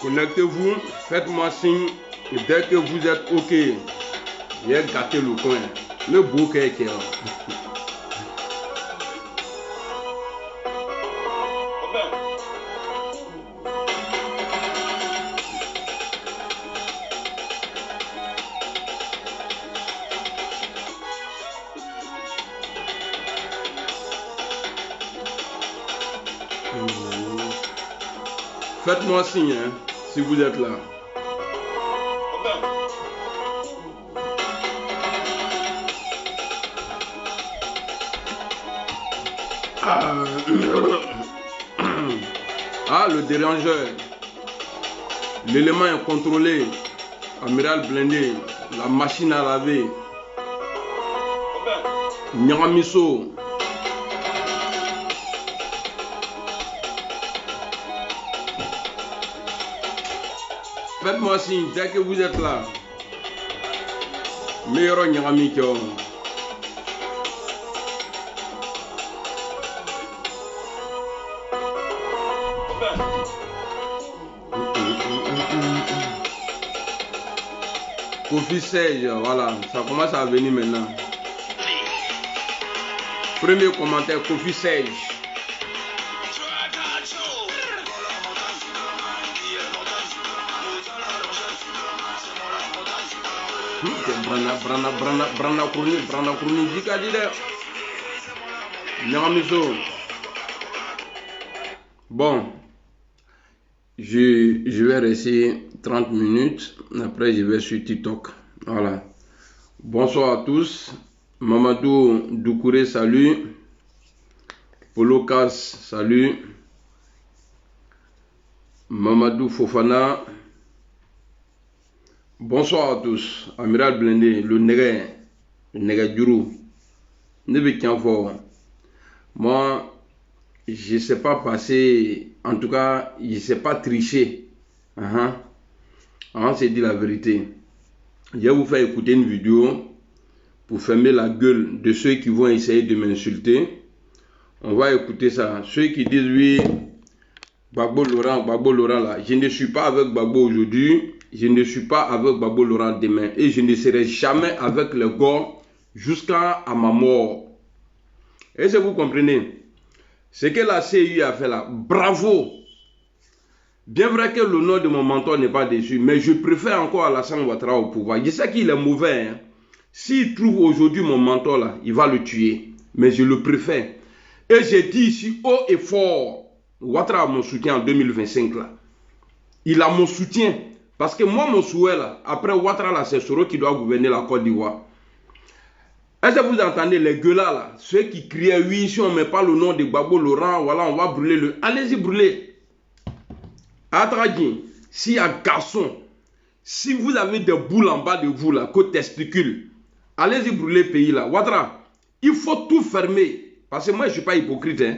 Connectez-vous, faites-moi signe. Et dès que vous êtes OK, j'ai gâté le coin. Le bouquet qui est là. Faites-moi signe hein, si vous êtes là. Ah, le dérangeur. L'élément incontrôlé. Amiral blindé. La machine à laver. Nyaramiso. Faites-moi signe dès que vous êtes là. Meilleur Nyaramiko. Kofi Serge, voilà, ça commence à venir maintenant. Premier commentaire, Kofi Serge. Bon, je vais rester 30 minutes. Après, je vais sur TikTok. Voilà. Bonsoir à tous. Mamadou Doucouré, salut. Polo Kas, salut. Mamadou Fofana. Bonsoir à tous. Amiral Blindé, le Nègre Djourou. Ne veut qu'un fort. Moi, je ne sais pas passer, en tout cas, je ne sais pas tricher. On s'est dit la vérité. Je vais vous faire écouter une vidéo pour fermer la gueule de ceux qui vont essayer de m'insulter. On va écouter ça. Ceux qui disent oui, Gbagbo Laurent là, je ne suis pas avec Gbagbo aujourd'hui. Je ne suis pas avec Gbagbo Laurent demain. Et je ne serai jamais avec le gars jusqu'à ma mort. Est-ce que vous comprenez? Ce que la CEI a fait là, bravo. Bien vrai que le nom de mon mentor n'est pas dessus, mais je préfère encore Alassane Ouattara au pouvoir. Je sais qu'il est mauvais. Hein. S'il trouve aujourd'hui mon mentor là, il va le tuer. Mais je le préfère. Et j'ai dit ici haut et fort, Ouattara a mon soutien en 2025 là. Il a mon soutien. Parce que moi, mon souhait là, après Ouattara là, c'est Soro qui doit gouverner la Côte d'Ivoire. Est-ce que vous entendez les gueulards là, ceux qui criaient oui, si on ne met pas le nom de Gbagbo Laurent, voilà, on va brûler le... Allez-y brûler. Atradien, s'il y a garçon, si vous avez des boules en bas de vous là, côté testicule, allez-y brûler le pays là. Ouattara, il faut tout fermer. Parce que moi, je ne suis pas hypocrite. Hein.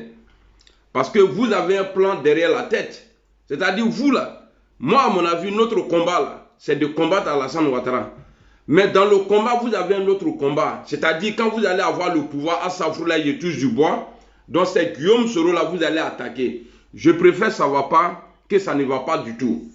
Parce que vous avez un plan derrière la tête. C'est-à-dire vous là, moi à mon avis, notre combat là, c'est de combattre Alassane Ouattara. Mais dans le combat, vous avez un autre combat. C'est-à-dire quand vous allez avoir le pouvoir, à Safroula, il touche du bois. Donc c'est Guillaume Soro là, vous allez attaquer. Je préfère ça ne va pas que ça ne va pas du tout.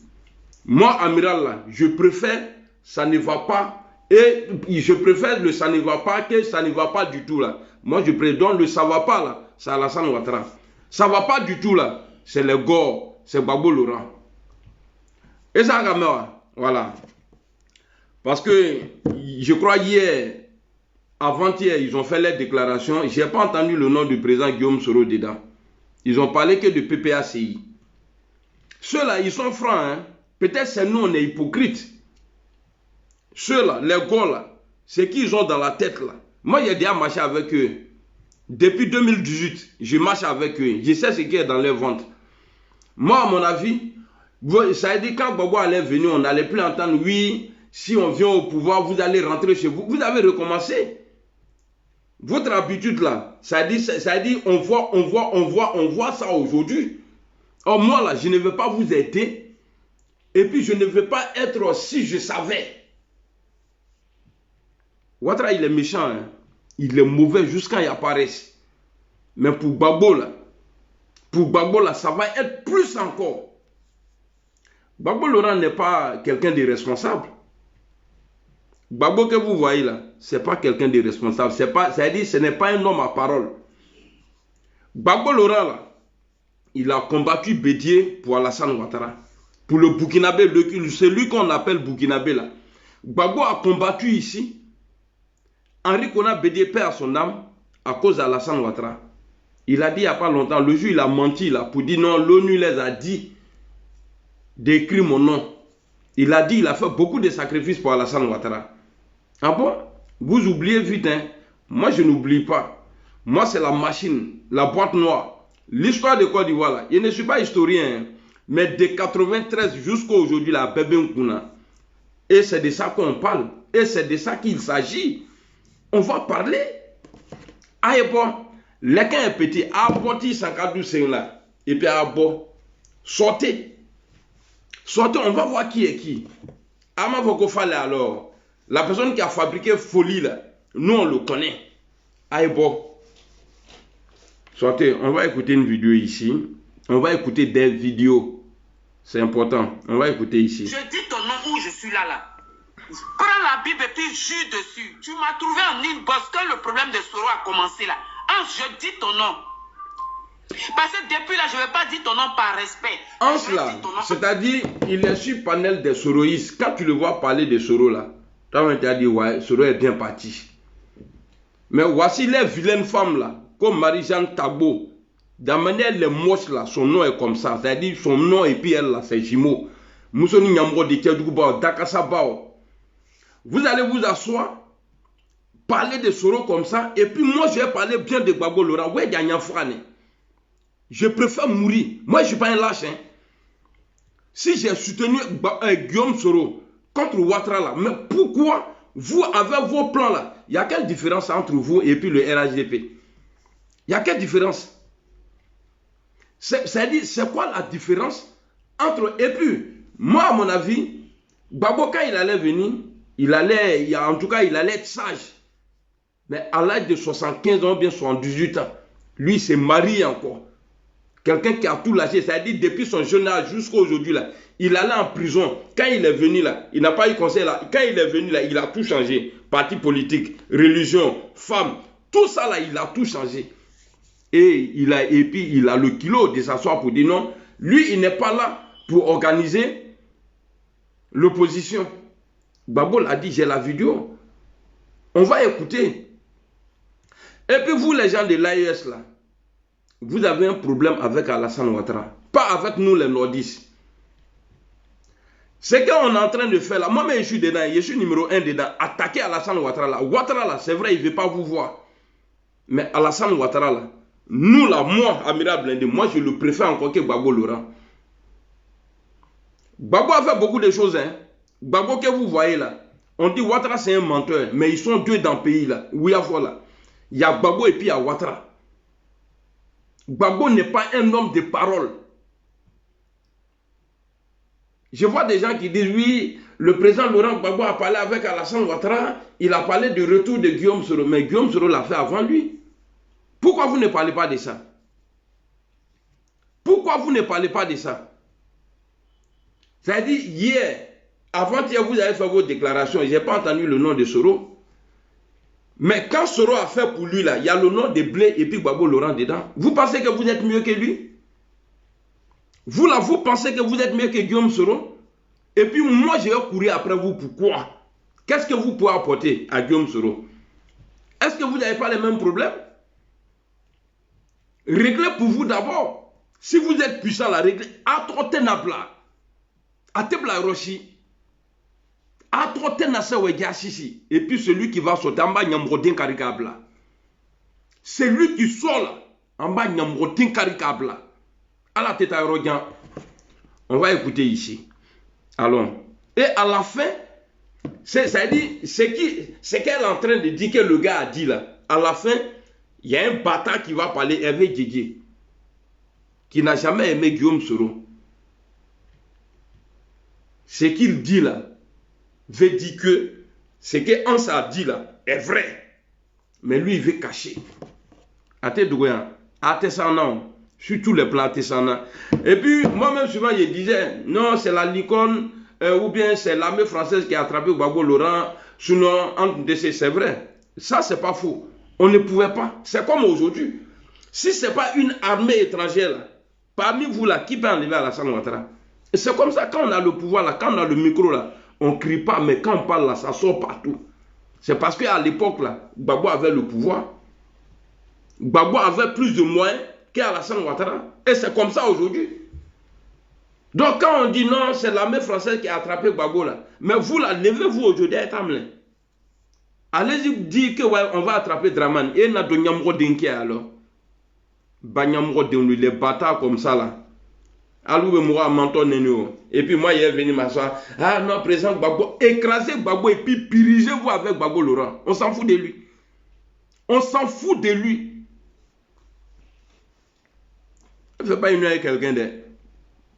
Moi, amiral là, je préfère ça ne va pas. Et je préfère le ça ne va pas que ça ne va pas du tout là. Moi, je préfère donc le ça va pas là, c'est Alassane Ouattara. Ça ne va pas du tout là, c'est le Gore, c'est Gbagbo Laurent. Et ça, voilà. Parce que je crois hier, avant-hier, ils ont fait leur déclaration. Je n'ai pas entendu le nom du président Guillaume Soro dedans. Ils ont parlé que de PPACI. Ceux-là, ils sont francs. Hein? Peut-être c'est nous, on est hypocrites. Ceux-là, les gars là, c'est qu'ils ont dans la tête là. Moi, j'ai déjà marché avec eux. Depuis 2018, je marche avec eux. Je sais ce qui est dans leur ventre. Moi, à mon avis, ça a dit quand Gbagbo allait venir, on n'allait plus entendre, oui, si on vient au pouvoir, vous allez rentrer chez vous. Vous avez recommencé. Votre habitude là, ça dit on voit ça aujourd'hui. Or moi là, je ne veux pas vous aider. Et puis je ne veux pas être si je savais. Ouattara, il est méchant, hein? Il est mauvais jusqu'à y apparaître. Mais pour Gbagbo là, ça va être plus encore. Gbagbo Laurent n'est pas quelqu'un de responsable. Gbagbo que vous voyez là, ce n'est pas quelqu'un de responsable. C'est-à-dire ce n'est pas un homme à parole. Gbagbo Laurent là, il a combattu Bédié pour Alassane Ouattara. Pour le Burkinabé, celui qu'on appelle Burkinabé là. Gbagbo a combattu ici. Henri Konan Bédié perd son âme à cause d'Alassane Ouattara. Il a dit il n'y a pas longtemps, le jour il a menti là pour dire non, l'ONU les a dit d'écrire mon nom. Il a dit il a fait beaucoup de sacrifices pour Alassane Ouattara. Ah bon? Vous oubliez vite, hein? Moi je n'oublie pas. Moi c'est la machine, la boîte noire. L'histoire de Côte d'Ivoire là, je ne suis pas historien, hein, mais de 93 jusqu'à aujourd'hui là, Bébé Nkuna. Et c'est de ça qu'on parle. Et c'est de ça qu'il s'agit. On va parler. Ah, et bon, l'équin est petit. Ah, bon, il s'en là. Et puis, ah, bon, sortez. Sortez, on va voir qui est qui. Ah, mais vous fallait alors. La personne qui a fabriqué folie là, nous on le connaît. Ah, et bon. Sortez, on va écouter une vidéo ici. On va écouter des vidéos. C'est important. On va écouter ici. Je dis ton nom où je suis là. Prends la Bible et puis jure dessus. Tu m'as trouvé en inbox quand le problème de Soro a commencé là. Ange, je dis ton nom. Parce que depuis là, je ne vais pas dire ton nom par respect. Ange là, c'est-à-dire, il est sur panel des Soroïstes. Quand tu le vois parler de Soro là, toi, tu as dit, ouais, Soro est bien parti. Mais voici les vilaines femmes là, comme Marie-Jeanne Tagbo. Dans manière les moches là, son nom est comme ça. C'est-à-dire, son nom et puis elle là, c'est Jimo. Moussoni Nyamro de Kedjoubao, Dakassa Bao. Vous allez vous asseoir, parler de Soro comme ça, et puis moi je vais parler bien de Gbagbo Laurent. Ouais, je préfère mourir. Moi je ne suis pas un lâche. Hein. Si j'ai soutenu Guillaume Soro contre Ouattara là, mais pourquoi vous avez vos plans là? Il y a quelle différence entre vous et puis le RHDP? Il y a quelle différence? C'est-à-dire, c'est quoi la différence entre... Et puis, moi à mon avis, Gbagbo quand il allait venir, en tout cas, il allait être sage. Mais à l'âge de 75 ans, bien 78 ans, lui, il s'est marié encore. Quelqu'un qui a tout lâché, c'est-à-dire depuis son jeune âge jusqu'à aujourd'hui, là, il allait en prison. Quand il est venu là, il n'a pas eu conseil là. Quand il est venu là, il a tout changé. Parti politique, religion, femme, tout ça là, il a tout changé. Et puis il a le kilo de s'asseoir pour dire non. Lui, il n'est pas là pour organiser l'opposition. Gbagbo a dit, j'ai la vidéo. On va écouter. Et puis vous, les gens de l'AES, là, vous avez un problème avec Alassane Ouattara. Pas avec nous, les nordistes. C'est qu'on est en train de faire là. Moi-même, je suis dedans. Je suis numéro 1 dedans. Attaquer Alassane Ouattara là. Ouattara là, c'est vrai, il ne veut pas vous voir. Mais Alassane Ouattara là, nous là, moi, Amiral Blindé, moi, je le préfère encore que Gbagbo Laurent. Gbagbo a fait beaucoup de choses, hein. Gbagbo que vous voyez là, on dit Ouattara c'est un menteur, mais ils sont deux dans le pays là. Oui, voilà. Il y a Gbagbo et puis il y a Ouattara. Gbagbo n'est pas un homme de parole. Je vois des gens qui disent oui, le président Laurent Gbagbo a parlé avec Alassane Ouattara, il a parlé du retour de Guillaume Soro, mais Guillaume Soro l'a fait avant lui. Pourquoi vous ne parlez pas de ça? Pourquoi vous ne parlez pas de ça? C'est-à-dire, hier, avant-hier, vous avez fait vos déclarations. Je n'ai pas entendu le nom de Soro. Mais quand Soro a fait pour lui, là, il y a le nom de Blé et puis Gbagbo Laurent dedans. Vous pensez que vous êtes mieux que lui? Vous, là, vous pensez que vous êtes mieux que Guillaume Soro? Et puis, moi, je vais courir après vous. Pourquoi? Qu'est-ce que vous pouvez apporter à Guillaume Soro? Est-ce que vous n'avez pas les mêmes problèmes? Réglez pour vous d'abord. Si vous êtes puissant, la réglez à Tottenham là. Atebla Roshi. Et puis celui qui va sauter en bas, Nyamrodin Karikabla. Celui qui sort là, en bas, Nyamrodin Karikabla. À la tête arrogant. On va écouter ici. Allons. Et à la fin, ça dit, c'est qu'elle est en train de dire que le gars a dit là. À la fin, il y a un bâtard qui va parler, Hervé Didier, qui n'a jamais aimé Guillaume Soro. Ce qu'il dit là, veut dire que ce que Hans a dit là est vrai. Mais lui, il veut cacher. Sur tous les plans artisanaux. Et puis, moi-même, souvent, je disais, non, c'est la licorne, ou bien c'est l'armée française qui a attrapé Gbagbo Laurent. Sinon, entre deux, c'est vrai. Ça, c'est pas faux. On ne pouvait pas. C'est comme aujourd'hui. Si ce n'est pas une armée étrangère, là, parmi vous, là, qui peut enlever Alassane Ouattara? C'est comme ça, quand on a le pouvoir, là, quand on a le micro, là, on ne crie pas, mais quand on parle, là, ça sort partout. C'est parce qu'à l'époque, là, Gbagbo avait le pouvoir. Gbagbo avait plus de moyens qu'Alassane Ouattara. Et c'est comme ça aujourd'hui. Donc quand on dit non, c'est l'armée française qui a attrapé Gbagbo là. Mais vous là, levez-vous aujourd'hui à Tamlin. Allez-y dire que ouais, on va attraper Draman. Et n'a de Nyamro Denke alors. Banyamro Denke, les bâtards comme ça là. Alou Moura Manton Neno. Et puis moi, il est venu m'asseoir. Ah non, président Gbagbo, écrasez Gbagbo et puis pirigez-vous avec Gbagbo Laurent. On s'en fout de lui. On s'en fout de lui. Ne fais pas une avec quelqu'un de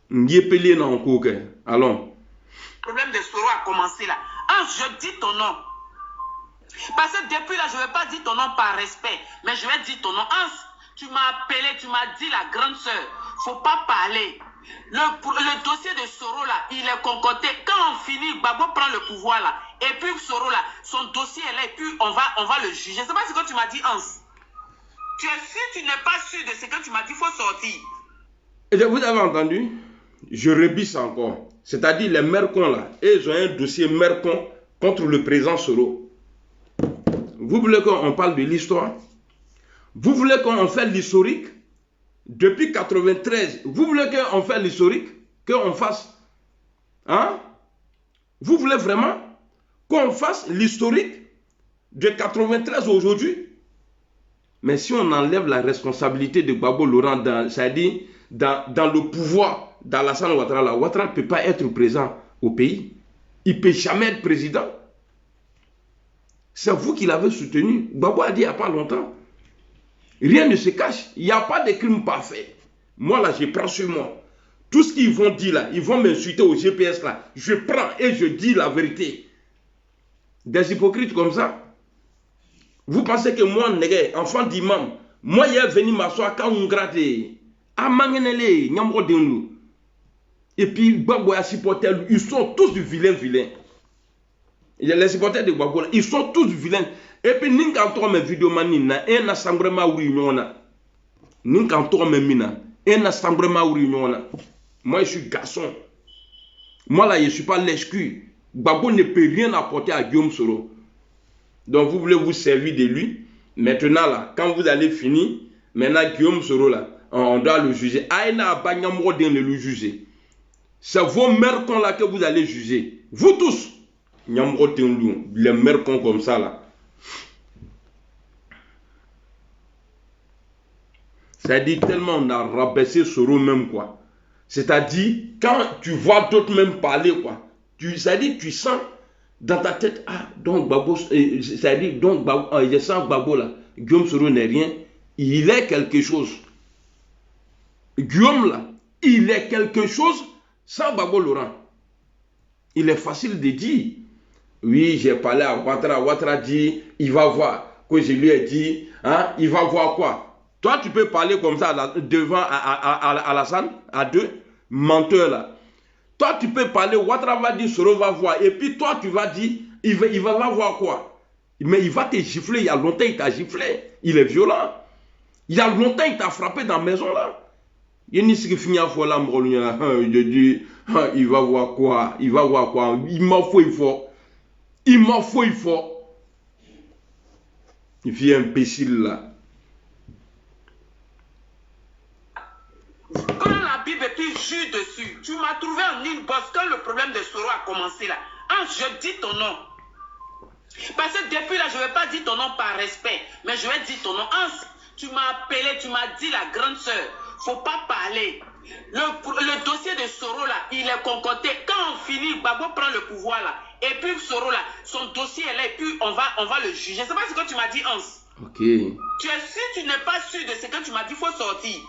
Ndiépelé dans le cours. Allons. Le problème de Soro a commencé là. Hans, je dis ton nom. Parce que depuis là, je ne vais pas dire ton nom par respect, mais je vais dire ton nom. Hans, tu m'as appelé, tu m'as dit la grande sœur. Il ne faut pas parler. Le dossier de Soro là, il est concocté. Quand on finit, Gbagbo prend le pouvoir là. Et puis Soro là, son dossier est là. Et puis on va le juger. C'est pas ce que tu m'as dit, Hans. Tu es sûr, tu n'es pas sûr de ce que tu m'as dit, il faut sortir. Et vous avez entendu? Je rebisse encore. C'est-à-dire les Mercons là, ils ont un dossier Mercon contre le président Soro. Vous voulez qu'on parle de l'histoire? Vous voulez qu'on fasse l'historique? Depuis 93, vous voulez qu'on fasse l'historique? Qu'on fasse? Hein? Vous voulez vraiment qu'on fasse l'historique de 93 aujourd'hui? Mais si on enlève la responsabilité de Gbagbo Laurent, c'est-à-dire dans le pouvoir d'Alassane Ouattara, Ouattara ne peut pas être présent au pays. Il ne peut jamais être président. C'est vous qui l'avez soutenu. Gbagbo a dit il n'y a pas longtemps. Rien ne se cache. Il n'y a pas de crime parfait. Moi là, je prends sur moi. Tout ce qu'ils vont dire là, ils vont m'insulter au GPS là. Je prends et je dis la vérité. Des hypocrites comme ça. Vous pensez que moi, enfant d'imam, moi, il est venu m'asseoir quand on gratte. Et puis, Gbagbo a supporté, ils sont tous du vilain. Il y a les supporters de Gbagbo, ils sont tous vilains. Et puis, nous, quand on met vidéo, un assemblée où il nous, quand on met un assemblée où il moi, je suis garçon. Moi, là, je ne suis pas l'escu. Gbagbo ne peut rien apporter à Guillaume Soro. Donc, vous voulez vous servir de lui. Maintenant, là, quand vous allez finir, maintenant, Guillaume Soro, là, on doit le juger. Aïna Banyamro de le juger. C'est vos mercons là que vous allez juger. Vous tous. Nyamro les mercons comme ça, là. C'est-à-dire, tellement on a rabaissé Soro même, quoi. C'est-à-dire, quand tu vois d'autres même parler, quoi. C'est-à-dire, tu sens dans ta tête, ah, donc Gbagbo, c'est-à-dire, donc je sens Gbagbo là, Guillaume Soro n'est rien, il est quelque chose. Guillaume là, il est quelque chose sans Gbagbo Laurent. Il est facile de dire, oui, j'ai parlé à Ouattara, Ouattara dit, il va voir, que je lui ai dit, hein, il va voir quoi? Toi, tu peux parler comme ça devant Alassane, à deux, menteur là. Toi, tu peux parler, Ouattara va dire, Soro va voir. Et puis toi, tu vas dire, il va voir quoi? Mais il va te gifler. Il y a longtemps, il t'a giflé. Il est violent. Il y a longtemps, il t'a frappé dans la maison là. Il y a ce qui finit à fois là, je dis, il va voir quoi? Il va voir quoi? Il m'en faut, il faut. Il m'en faut, il faut. Il fait imbécile là. Quand la Bible puis jure dessus. Tu m'as trouvé en inbox quand le problème de Soro a commencé là. Je dis ton nom. Parce que depuis là, je ne vais pas dire ton nom par respect, mais je vais dire ton nom. Tu m'as appelé, tu m'as dit la grande sœur. Faut pas parler. Le dossier de Soro là, il est concocté. Quand on finit, Gbagbo prend le pouvoir là. Et puis Soro là, son dossier est là et puis on va le juger. C'est pas ce que tu m'as dit, Hans. Ok. Si tu n'es pas sûr de ce que tu m'as dit, il faut sortir.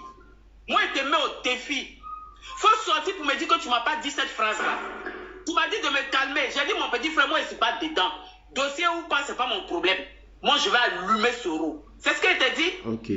Moi, je te mets au défi. Il faut sortir pour me dire que tu ne m'as pas dit cette phrase-là. Tu m'as dit de me calmer. J'ai dit, mon petit frère, moi, je ne suis pas dedans. Dossier ou pas, ce n'est pas mon problème. Moi, je vais allumer Soro. C'est ce qu'elle t'a dit? Ok.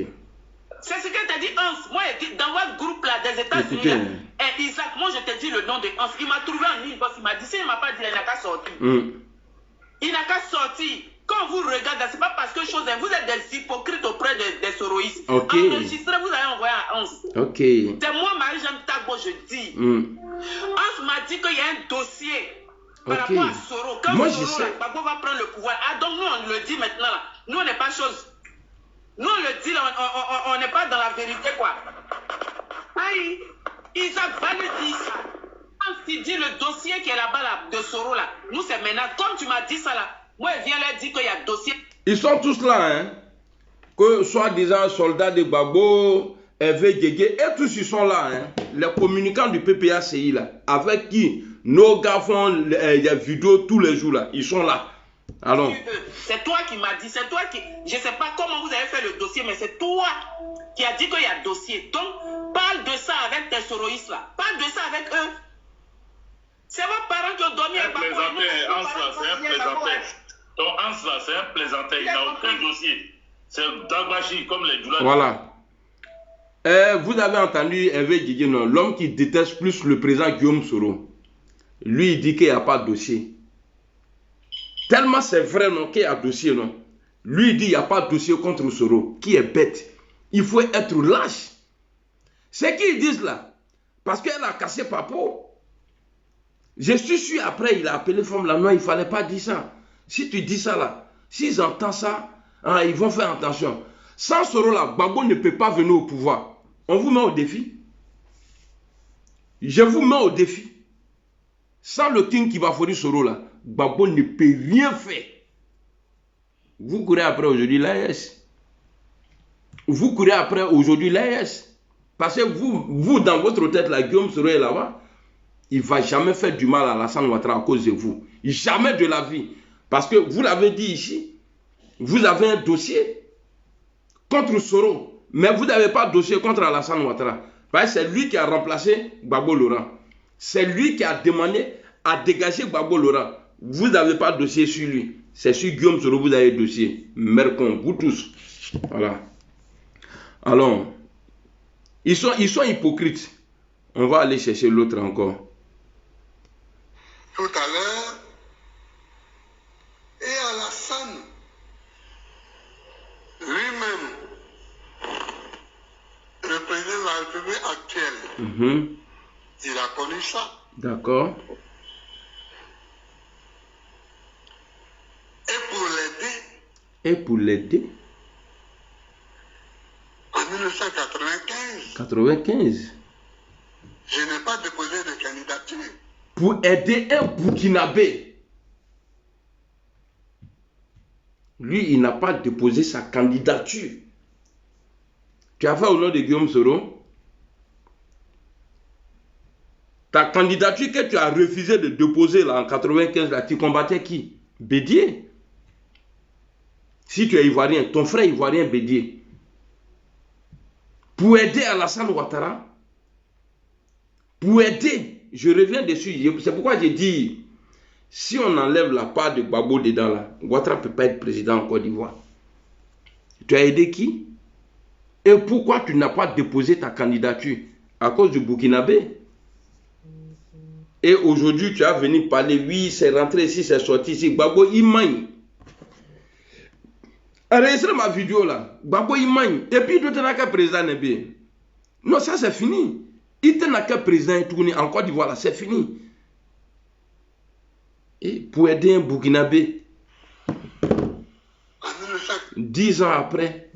C'est ce qu'elle t'a dit, Hans. Moi, dans votre groupe là, des États-Unis, et Isaac, moi, je t'ai dit le nom de Hans. Il m'a trouvé en ligne parce qu'il m'a dit, si il ne m'a pas dit, il n'a qu'à sortir. Il n'a qu'à sortir. Quand vous regardez, ce n'est pas parce que vous êtes des hypocrites auprès des soroïstes. Okay. Enregistrez, vous allez envoyer à Hans. Ok. C'est moi, Marie-Jeanne Tagbo, je dis. Hans m'a dit qu'il y a un dossier par rapport à Soro. Quand moi, Soro, là, Gbagbo va prendre le pouvoir. Donc nous, on le dit maintenant. Là. Nous, on n'est pas chose. Nous, on le dit, là, on n'est pas dans la vérité, quoi. Aïe, Isaac va le dire ça. Quand tu dis le dossier qui est là-bas, là, de Soro, là, nous, c'est maintenant. Comme tu m'as dit ça, là, moi, je viens leur dire qu'il y a dossier. Ils sont tous là, hein. Que soi-disant soldats de Gbagbo, Hervé Guégué, et tous ils sont là, hein. Les communicants du PPACI, là, avec qui nos gars font des vidéos tous les jours, là. Ils sont là. Alors. C'est toi qui m'as dit, c'est toi qui. Je ne sais pas comment vous avez fait le dossier, mais c'est toi qui as dit qu'il y a dossier. Donc, parle de ça avec tes soroïstes, là. Parle de ça avec eux. C'est vos parents qui ont dormi avec Gbagbo. C'est un plaisantin. Ton Hans là, c'est un plaisantin, il n'a aucun dossier. C'est Dagbashi comme les Djoula. Voilà. Vous avez entendu Hervé Guégué, l'homme qui déteste plus le président Guillaume Soro. Lui, il dit qu'il n'y a pas de dossier. Tellement c'est vrai, non, qu'il y a dossier, non. Lui, il dit qu'il n'y a pas de dossier contre Soro, qui est bête. Il faut être lâche. C'est qu'ils disent là. Parce qu'elle a cassé Papo. Je suis sûr, après, il a appelé femme là. Non, il ne fallait pas dire ça. Si tu dis ça là, s'ils entendent ça, hein, ils vont faire attention. Sans Soro là, Gbagbo ne peut pas venir au pouvoir. On vous met au défi. Je vous mets au défi. Sans le king qui va fournir Soro là, Gbagbo ne peut rien faire. Vous courez après aujourd'hui l'AES. Vous courez après aujourd'hui l'AES. Parce que vous, dans votre tête, là, Guillaume Soro est là-bas. Il ne va jamais faire du mal à Alassane Ouattara à cause de vous. Jamais de la vie. Parce que vous l'avez dit ici, vous avez un dossier contre Soro, mais vous n'avez pas de dossier contre Alassane Ouattara. Parce que c'est lui qui a remplacé Gbagbo Laurent. C'est lui qui a demandé à dégager Gbagbo Laurent. Vous n'avez pas de dossier sur lui. C'est sur Guillaume Soro vous avez un dossier. Mercon, vous tous. Voilà. Alors, ils sont hypocrites. On va aller chercher l'autre encore. Tout à l'heure, et Alassane lui-même, le président de la République actuelle, il a connu ça. D'accord. Et pour l'aider, en 1995, je n'ai pas déposé de candidature. Pour aider un Burkinabé. Lui, il n'a pas déposé sa candidature. Tu as fait au nom de Guillaume Soro. Ta candidature que tu as refusé de déposer là, en 95, là, tu combattais qui? Bédier. Si tu es ivoirien, ton frère ivoirien Bédier. Pour aider Alassane Ouattara. Pour aider. Je reviens dessus. C'est pourquoi j'ai dit, si on enlève la part de Gbagbo dedans, là, Ouattara ne peut pas être président en Côte d'Ivoire. Tu as aidé qui? Et pourquoi tu n'as pas déposé ta candidature? À cause du Burkinabé. Et aujourd'hui, tu as venu parler, oui, c'est rentré ici, c'est sorti ici. Gbagbo, il manie. Enregistrez ma vidéo là. Gbagbo, il manie. Et puis, tu n'as qu'un président Nébé. Non, ça c'est fini. Il n'a qu'un président tourné en Côte d'Ivoire, c'est fini. Et pour aider un Burkinabé, 10 ans après,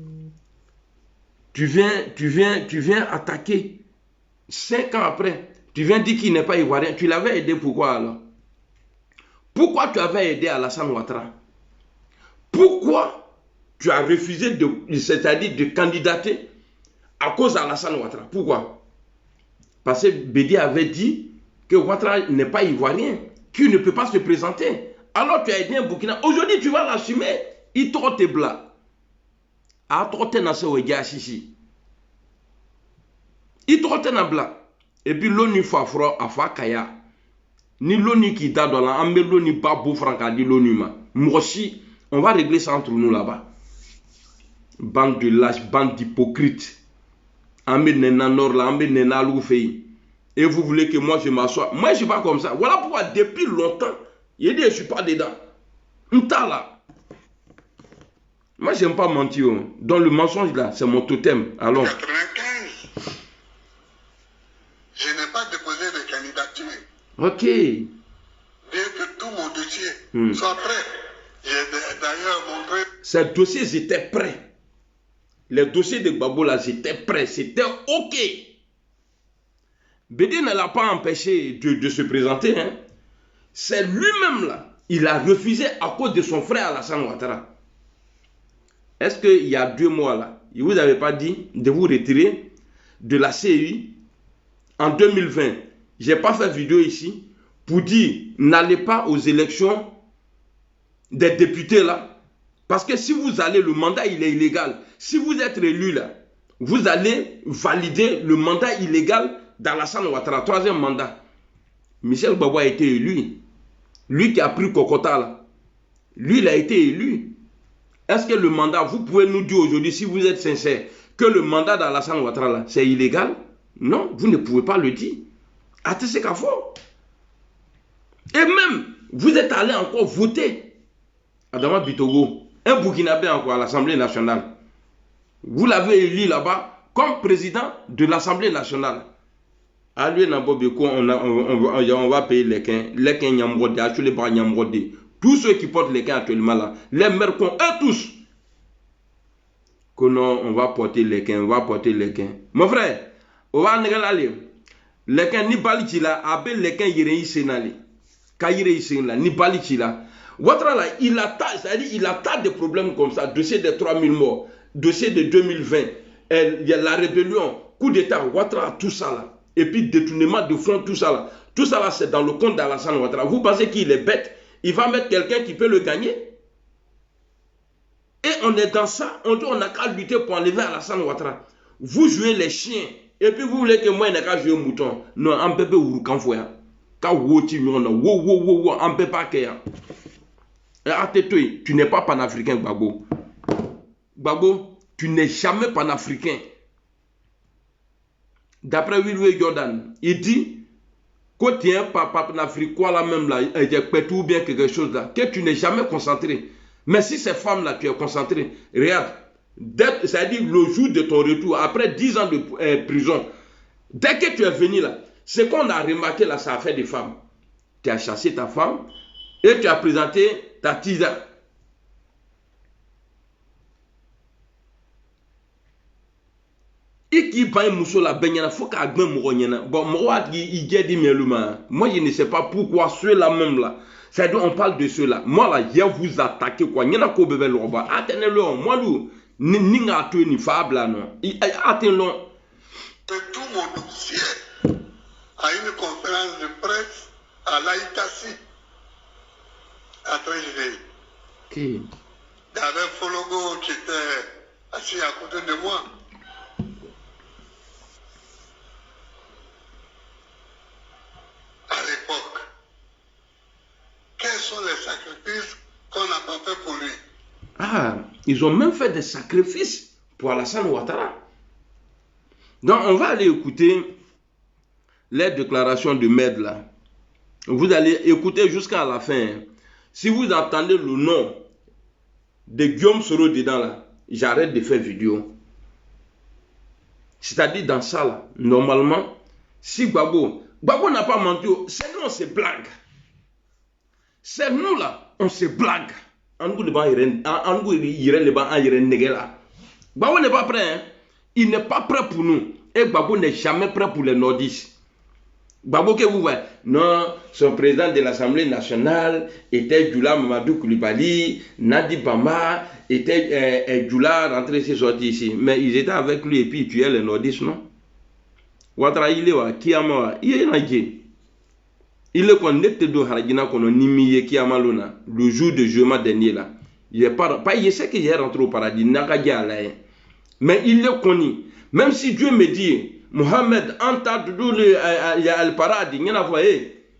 tu viens attaquer 5 ans après, tu viens dire qu'il n'est pas ivoirien. Tu l'avais aidé pourquoi alors? Pourquoi tu avais aidé Alassane Ouattara? Pourquoi tu as refusé c'est-à-dire de candidater à cause d'Alassane Ouattara? Pourquoi? Parce que Bédi avait dit que Ouattara n'est pas ivoirien, qu'il ne peut pas se présenter. Alors tu as aidé un Burkina. Aujourd'hui, tu vas l'assumer. Il trotte blanc. A trotte dans ce ouédia chichi. Il trotte dans blanc. Et puis l'ONU fait froid à Fakaya. Ni l'ONU qui date dans la ambe l'ONU pas beau franca dit l'ONU ma. Moi aussi, on va régler ça entre nous là-bas. Bande de lâches, bande d'hypocrites. Ambe nena nord là, ambe nena loufei. Et vous voulez que moi je m'assoie? Moi je suis pas comme ça. Voilà pourquoi depuis longtemps, il dit je suis pas dedans. Là. Moi j'aime pas mentir. Dans le mensonge là, c'est mon totem. Allons. 95. Je n'ai pas déposé de candidature. Ok. Bien que tout mon dossier soit prêt. J'ai d'ailleurs montré. Ces dossiers étaient prêts. Les dossiers de Gbagbo là, étaient prêts. C'était ok. Bédi ne l'a pas empêché de se présenter. Hein. C'est lui-même là. Il a refusé à cause de son frère Alassane Ouattara. Est-ce qu'il y a 2 mois là, il ne vous avait pas dit de vous retirer de la CEI en 2020? Je n'ai pas fait vidéo ici pour dire n'allez pas aux élections des députés là. Parce que si vous allez, le mandat il est illégal. Si vous êtes élu là, vous allez valider le mandat illégal d'Alassane Ouattara, 3e mandat. Michel Gbagbo a été élu. Lui qui a pris Kokota là. Lui il a été élu. Est-ce que le mandat, vous pouvez nous dire aujourd'hui, si vous êtes sincère, que le mandat d'Alassane Ouattara là, c'est illégal? Non, vous ne pouvez pas le dire. Attends, qu'à fort. Et même, vous êtes allé encore voter Adama Bitogo, un Burkinabé encore à l'Assemblée nationale. Vous l'avez élu là-bas comme président de l'Assemblée nationale. À lui, on va payer les quins. Les quins Nyamrode, les bras Nyamrode. Tous ceux qui portent les quins actuellement là, les maires eux tous. Que non, on va porter les quins, on va porter les quins. Mon frère, on va aller. Les quins ni balichila, abe les quins yirei senali. Kayirei senala, ni balichila. Ouattara là, il a tas de problèmes comme ça. Dossier de 3000 morts, dossier de 2020, il y a la rébellion, coup d'état, Ouattara, tout ça là. Et puis détournement de fonds, tout ça là. Tout ça là, c'est dans le compte d'Alassane Ouattara. Vous pensez qu'il est bête? Il va mettre quelqu'un qui peut le gagner? Et on est dans ça, on dit on n'a qu'à lutter pour enlever Alassane Ouattara. Vous jouez les chiens, et puis vous voulez que moi, je n'ai qu'à jouer au mouton. Non, on ne peut pas vous faire. Quand vous on ne peut pas faire. Tu n'es pas panafricain, Gbagbo. Gbagbo, tu n'es jamais panafricain. D'après Wilwe Jordan, il dit que tu es un panafricain là même là, ou bien quelque chose là, que tu n'es jamais concentré. Mais si ces femmes là, tu es concentré, regarde, c'est-à-dire le jour de ton retour, après 10 ans de prison, dès que tu es venu là, ce qu'on a remarqué là, ça a fait des femmes. Tu as chassé ta femme et tu as présenté ta tisa. Et qui va mousso la baignana, faut qu'à bien mourir. Bon, moi, il dit meluma. Moi, je ne sais pas pourquoi ceux-là même là. C'est-à-dire, on parle de ceux-là. Moi, là, je vous attaque quoi. Il y en a qu'au bébé le roba. Attendez-le, moi, nous, ni n'a tout ni fable là, non. Attendez-le. Tout mon dossier à une conférence de presse à l'Aïtassi, à Tréjvé. Ok. Il y avait Fologo qui était assis à côté de moi. À l'époque, quels sont les sacrifices qu'on n'a pas fait pour lui? Ah, ils ont même fait des sacrifices pour Alassane Ouattara. Donc, on va aller écouter les déclarations de Med là. Vous allez écouter jusqu'à la fin. Si vous entendez le nom de Guillaume Soro dedans là, j'arrête de faire vidéo. C'est-à-dire dans ça là, normalement, si Gbagbo n'a pas menti, c'est nous on se blague. C'est nous là, on se blague. Gbagbo n'est pas prêt. Hein? Il n'est pas prêt pour nous. Et Gbagbo n'est jamais prêt pour les nordistes. Gbagbo que vous voyez, non, son président de l'Assemblée nationale était Djoula Mamadou Koulibaly, Nadi Bama, était Djoula rentré ici, sorti ici. Mais ils étaient avec lui et puis ils tuaient les nordistes, non? Ouattara il est wa, Kiyama, il est naïe. Il est connecté de Haragina qu'on a nimié Kiyamalona, le jour de jeudi dernier là. Il est pas, il sait qu'il est rentré au paradis, mais il est connu. Même si Dieu me dit, Mohamed, entend le paradis, il y a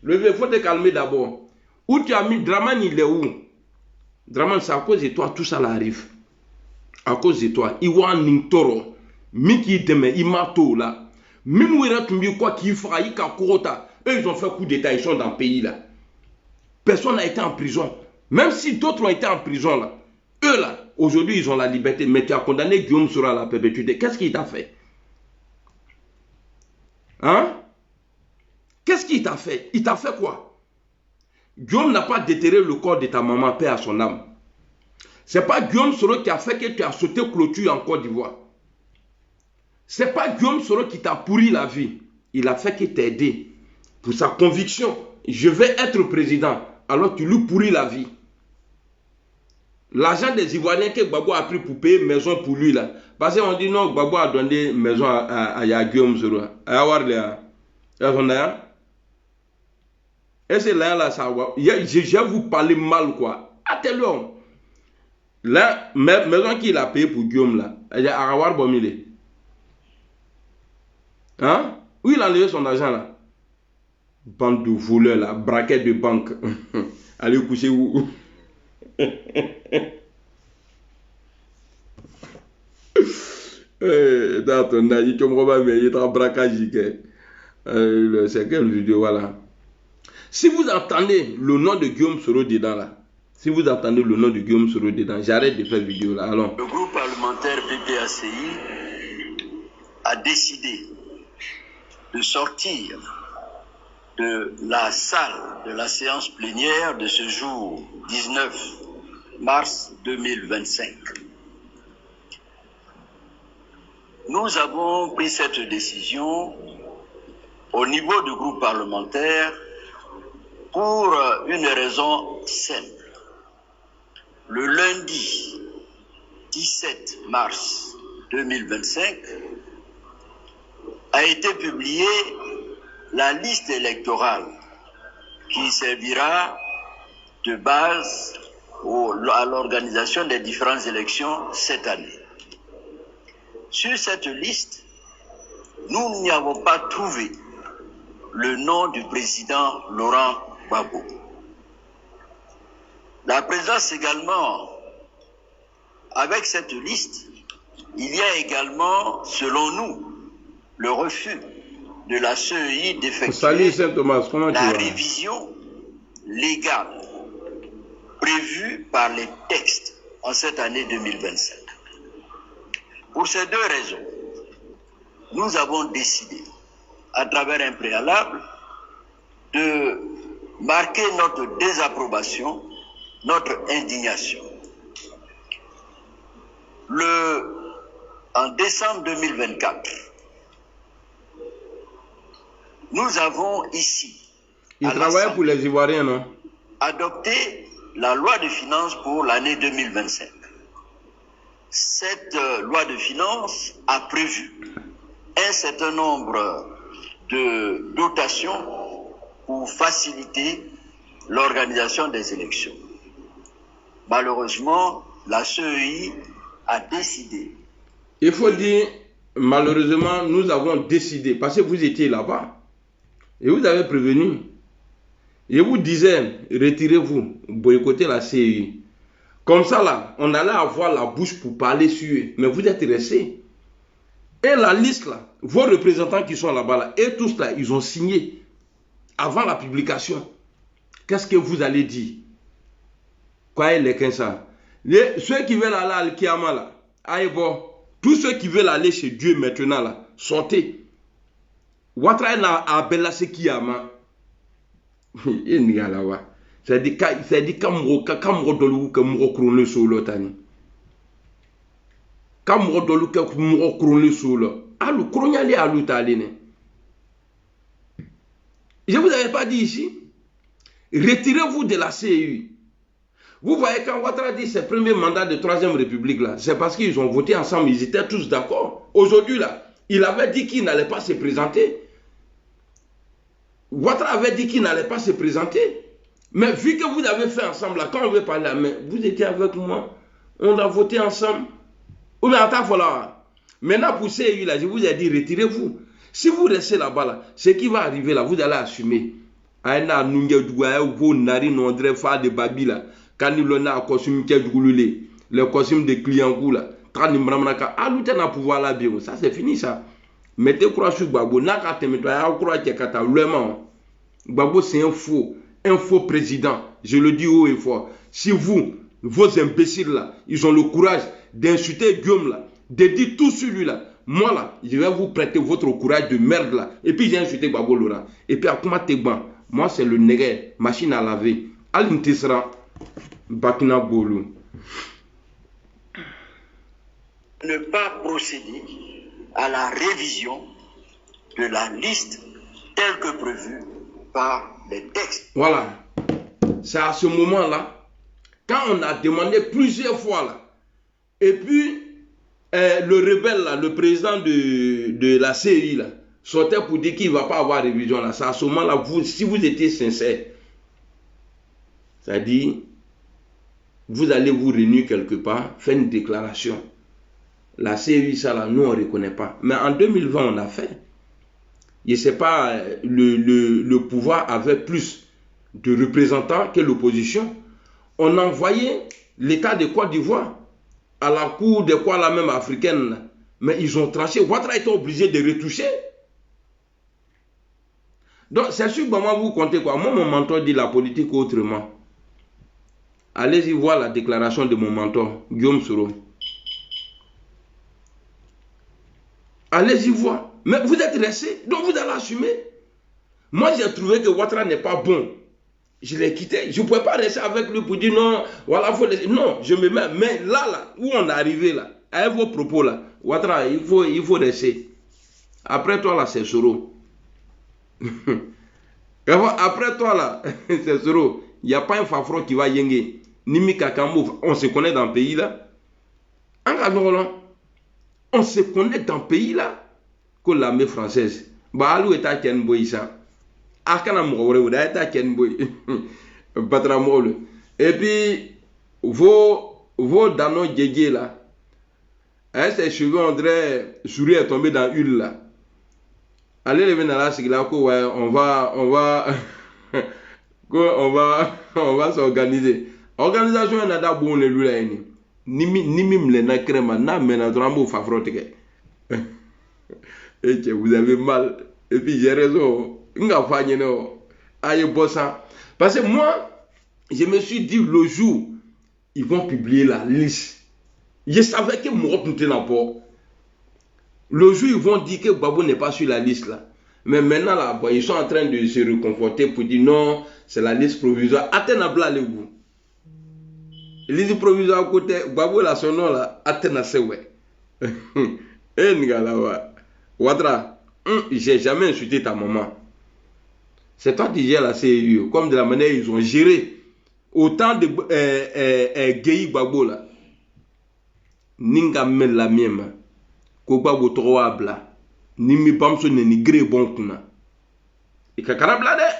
le faut te calmer d'abord. Où tu as mis Draman, il est où? Draman, c'est à cause de toi, tout ça arrive. À cause de toi. Il va en toro. Miki demain, il m'a tout là. Même où il a tombé quoi qu'il fera, il a courota. Eux, ils ont fait coup d'état, ils sont dans le pays là. Personne n'a été en prison. Même si d'autres ont été en prison là. Eux là, aujourd'hui, ils ont la liberté. Mais tu as condamné Guillaume Soro à la perpétuité. Qu'est-ce qu'il t'a fait? Hein? Qu'est-ce qu'il t'a fait? Il t'a fait quoi? Guillaume n'a pas déterré le corps de ta maman, paix à son âme. C'est pas Guillaume Soro qui a fait que tu as sauté clôture en Côte d'Ivoire. C'est pas Guillaume Soro qui t'a pourri la vie. Il a fait que t'as aidé. Pour sa conviction, je vais être président. Alors tu lui pourris la vie. L'argent des Ivoiriens que Gbagbo a pris pour payer maison pour lui là. Parce qu'on dit non, Gbagbo a donné maison à Guillaume Soro. Et c'est là, ça va. Je vais vous parler mal quoi. Attends-le. La maison qu'il a payé pour Guillaume là. Il y a Arawar Bomile. Hein? Où il a enlevé son argent là? Bande de voleurs là, braquet de banque. Allez coucher où? Dans ton âge, tu me vois, mais il est en braquage. C'est quelle vidéo, voilà. Si vous entendez le nom de Guillaume Soro dedans là, si vous entendez le nom de Guillaume Soro dedans, j'arrête de faire vidéo là. Allons. Le groupe parlementaire PPACI a décidé de sortir de la salle de la séance plénière de ce jour 19 mars 2025. Nous avons pris cette décision au niveau du groupe parlementaire pour une raison simple. Le lundi 17 mars 2025 a été publiée la liste électorale qui servira de base à l'organisation des différentes élections cette année. Sur cette liste, nous n'y avons pas trouvé le nom du président Laurent Gbagbo. La présidence également, avec cette liste, il y a également, selon nous, le refus de la CEI d'effectuer la révision légale prévue par les textes en cette année 2025. Pour ces deux raisons, nous avons décidé, à travers un préalable, de marquer notre désapprobation, notre indignation. En décembre 2024, nous avons ici, il travaille pour les Ivoiriens, non? Adopté la loi de finances pour l'année 2025. Cette loi de finances a prévu un certain nombre de dotations pour faciliter l'organisation des élections. Malheureusement, la CEI a décidé. Il faut dire, malheureusement, nous avons décidé, parce que vous étiez là-bas, et vous avez prévenu. Et vous disais, retirez-vous, boycottez la CEI. Comme ça, là, on allait avoir la bouche pour parler sur eux. Mais vous êtes restés. Et la liste, là, vos représentants qui sont là-bas, là, et tous là, ils ont signé avant la publication. Qu'est-ce que vous allez dire? Quoi est les 15 ans? Ceux qui veulent aller à Al-Kiyama, là, aïe bon, tous ceux qui veulent aller chez Dieu maintenant, là, sortez. Ouattara na abela se Kiyama. C'est-à-dire kamro dolu ke mro krone solo tani. Kamro dolu ke mro krone solo. Alu Kronyali Alu Taline. Je vous avais pas dit ici, retirez-vous de la CEI. Vous voyez, quand Ouattara dit ses premiers mandats de 3e République, là, c'est parce qu'ils ont voté ensemble, ils étaient tous d'accord. Aujourd'hui, là, il avait dit qu'il n'allait pas se présenter. Ouattara avait dit qu'il n'allait pas se présenter. Mais vu que vous avez fait ensemble, là, quand on veut parler, là, mais vous étiez avec moi, on a voté ensemble. Ou bien, attends, voilà. Maintenant, pour CEI, là, je vous ai dit, retirez-vous. Si vous restez là-bas, là, ce qui va arriver, là, vous allez assumer. Aïna, Nunga, Douaïa, ou Nari, Nondre, Fa de Babi, là. Quand il a un costume qui est le costume des clients, là. Quand il a un pouvoir là, bien. Ça, c'est fini, ça. Mettez croix sur Gbagbo. N'a te mettre à croix qui est vraiment. Gbagbo, c'est un faux président. Je le dis haut et fort. Si vous, vos imbéciles là, ils ont le courage d'insulter Guillaume là, de dire tout sur lui là, moi là, je vais vous prêter votre courage de merde là. Et puis j'ai insulté Gbagbo Laurent. Et puis à comment t'es bon? Moi c'est le nègre, machine à laver. Al Ntesra, Bakina Bolu. Ne pas procéder à la révision de la liste telle que prévue par les textes. Voilà. C'est à ce moment-là, quand on a demandé plusieurs fois là, et puis le rebelle là, le président de la CEI là, sortait pour dire qu'il ne va pas avoir révision là. C'est à ce moment-là, si vous étiez sincère, c'est-à-dire, vous allez vous réunir quelque part, faire une déclaration. La CEI, ça là, nous on ne reconnaît pas. Mais en 2020, on a fait. Je ne sais pas, le pouvoir avait plus de représentants que l'opposition. On a envoyé l'État de Côte d'Ivoire à la cour de quoi la même africaine. Là. Mais ils ont tranché. Ouattara était obligé de retoucher. Donc, c'est sûr que moi, vous comptez quoi. Moi, mon mentor dit la politique autrement. Allez-y voir la déclaration de mon mentor, Guillaume Soro. Allez-y voir. Mais vous êtes resté, donc vous allez assumer. Moi, j'ai trouvé que Ouattara n'est pas bon. Je l'ai quitté. Je ne pouvais pas rester avec lui pour dire non, voilà, faut laisser. Non, je me mets. Mais là, où on est arrivé, là, avec vos propos, là, Ouattara, il faut rester. Après toi, là, c'est Soro. Après toi, là, c'est Soro. Il n'y a pas un fafron qui va yengue. Nimi Kakamou, on se connaît dans le pays, là. On se connaît dans le pays, là. Que l'armée française. Bah, alou est à Ken Boïsa. Akana Moure, est à Ken Boy. Patramol. Et puis, vos danos djédjé là. Hein, ses cheveux, on dirait, souris est tombé dans l'huile là. Allez, les là, c'est là que, ouais, on va s'organiser. Organisation, on a d'abord les loups là. Ni le na crème, na mena drambo fafrote. Et que vous avez mal. Et puis j'ai raison. Parce que moi, je me suis dit le jour, ils vont publier la liste. Je savais que moi, le jour, ils vont dire que Gbagbo n'est pas sur la liste là. Mais maintenant, là, ils sont en train de se reconforter pour dire non, c'est la liste provisoire. Attends, vous. Liste provisoire à côté, Gbagbo là, son nom là, Attends, c'est ouais. Eh, Ngala, Ouattara, j'ai jamais insulté ta maman. C'est toi qui gères la CEI, comme de la manière ils ont géré autant de Gueye Gbagbo là. Ninga men la mienne, ko Gbagbo trop abla, ni mi pamso ni gré bon kuna. Et kakara blade.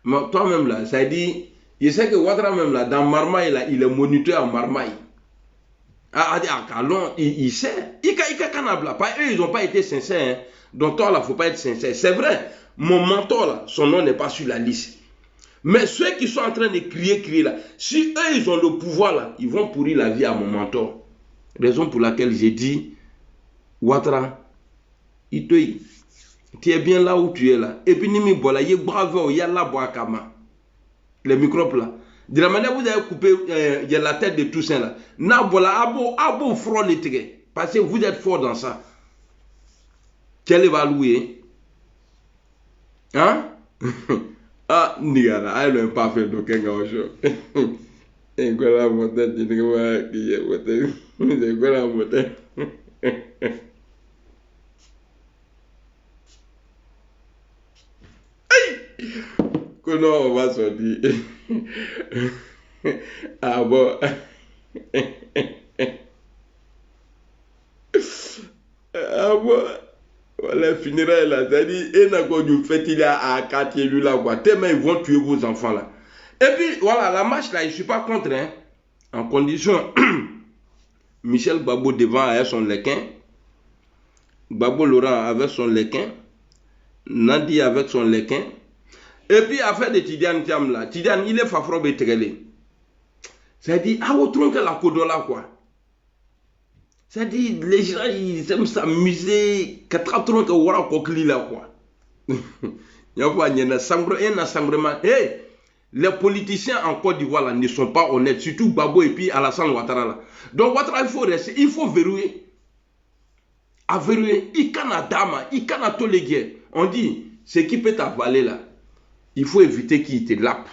Mais toi-même là, ça dit, je sais que Ouattara même là, dans Marmaille là, il est moniteur à Marmaille. Il sait. Eux, ils n'ont pas été sincères. Hein. Donc, toi, là, il ne faut pas être sincère. C'est vrai, mon mentor, là, son nom n'est pas sur la liste. Mais ceux qui sont en train de crier là, si eux, ils ont le pouvoir, là, ils vont pourrir la vie à mon mentor. Raison pour laquelle j'ai dit, Ouattara, tu es bien là où tu es là. Et puis, Nimi Bola, il y a bravo, il y a la boakama. Les microbes là. De la manière où vous avez coupé la tête de Toussaint là. Nabola, abo front les tigres. Parce que vous êtes fort dans ça. Quel va louer? Hein? Ah, Nigara, elle n'a pas fait d'aucun gaucho. Et quoi la montée, tu ne vois pas qui est montée. C'est quoi la montée? non, on va sortir. Ah bon. Ah bon. Voilà, funérailles là, c'est-à-dire, et n'a pas du fait, il a à 4 élus là, quoi. Tellement ils vont tuer vos enfants là. Et puis, voilà, la marche là, je ne suis pas contre, hein. En condition, Michel Gbagbo devant avec son lequin, Gbagbo Laurent avec son lequin, Nandi avec son lequin, et puis affaire de Tidiane Thiam là, Tidiane, il est fafrobe et trélé. C'est-à-dire, ah, au tronc que la codola, quoi. C'est-à-dire, les gens, ils aiment s'amuser, 4 troncs que voilà, coquille là, quoi. Il y a un hey, les politiciens en Côte d'Ivoire là ne sont pas honnêtes, surtout Gbagbo et puis Alassane Ouattara là. Donc Ouattara, il faut rester, il faut verrouiller. À verrouiller, il canne dama, il canne tous les guerres. On dit, ce qui peut t'avaler là, il faut éviter qu'il te lappe.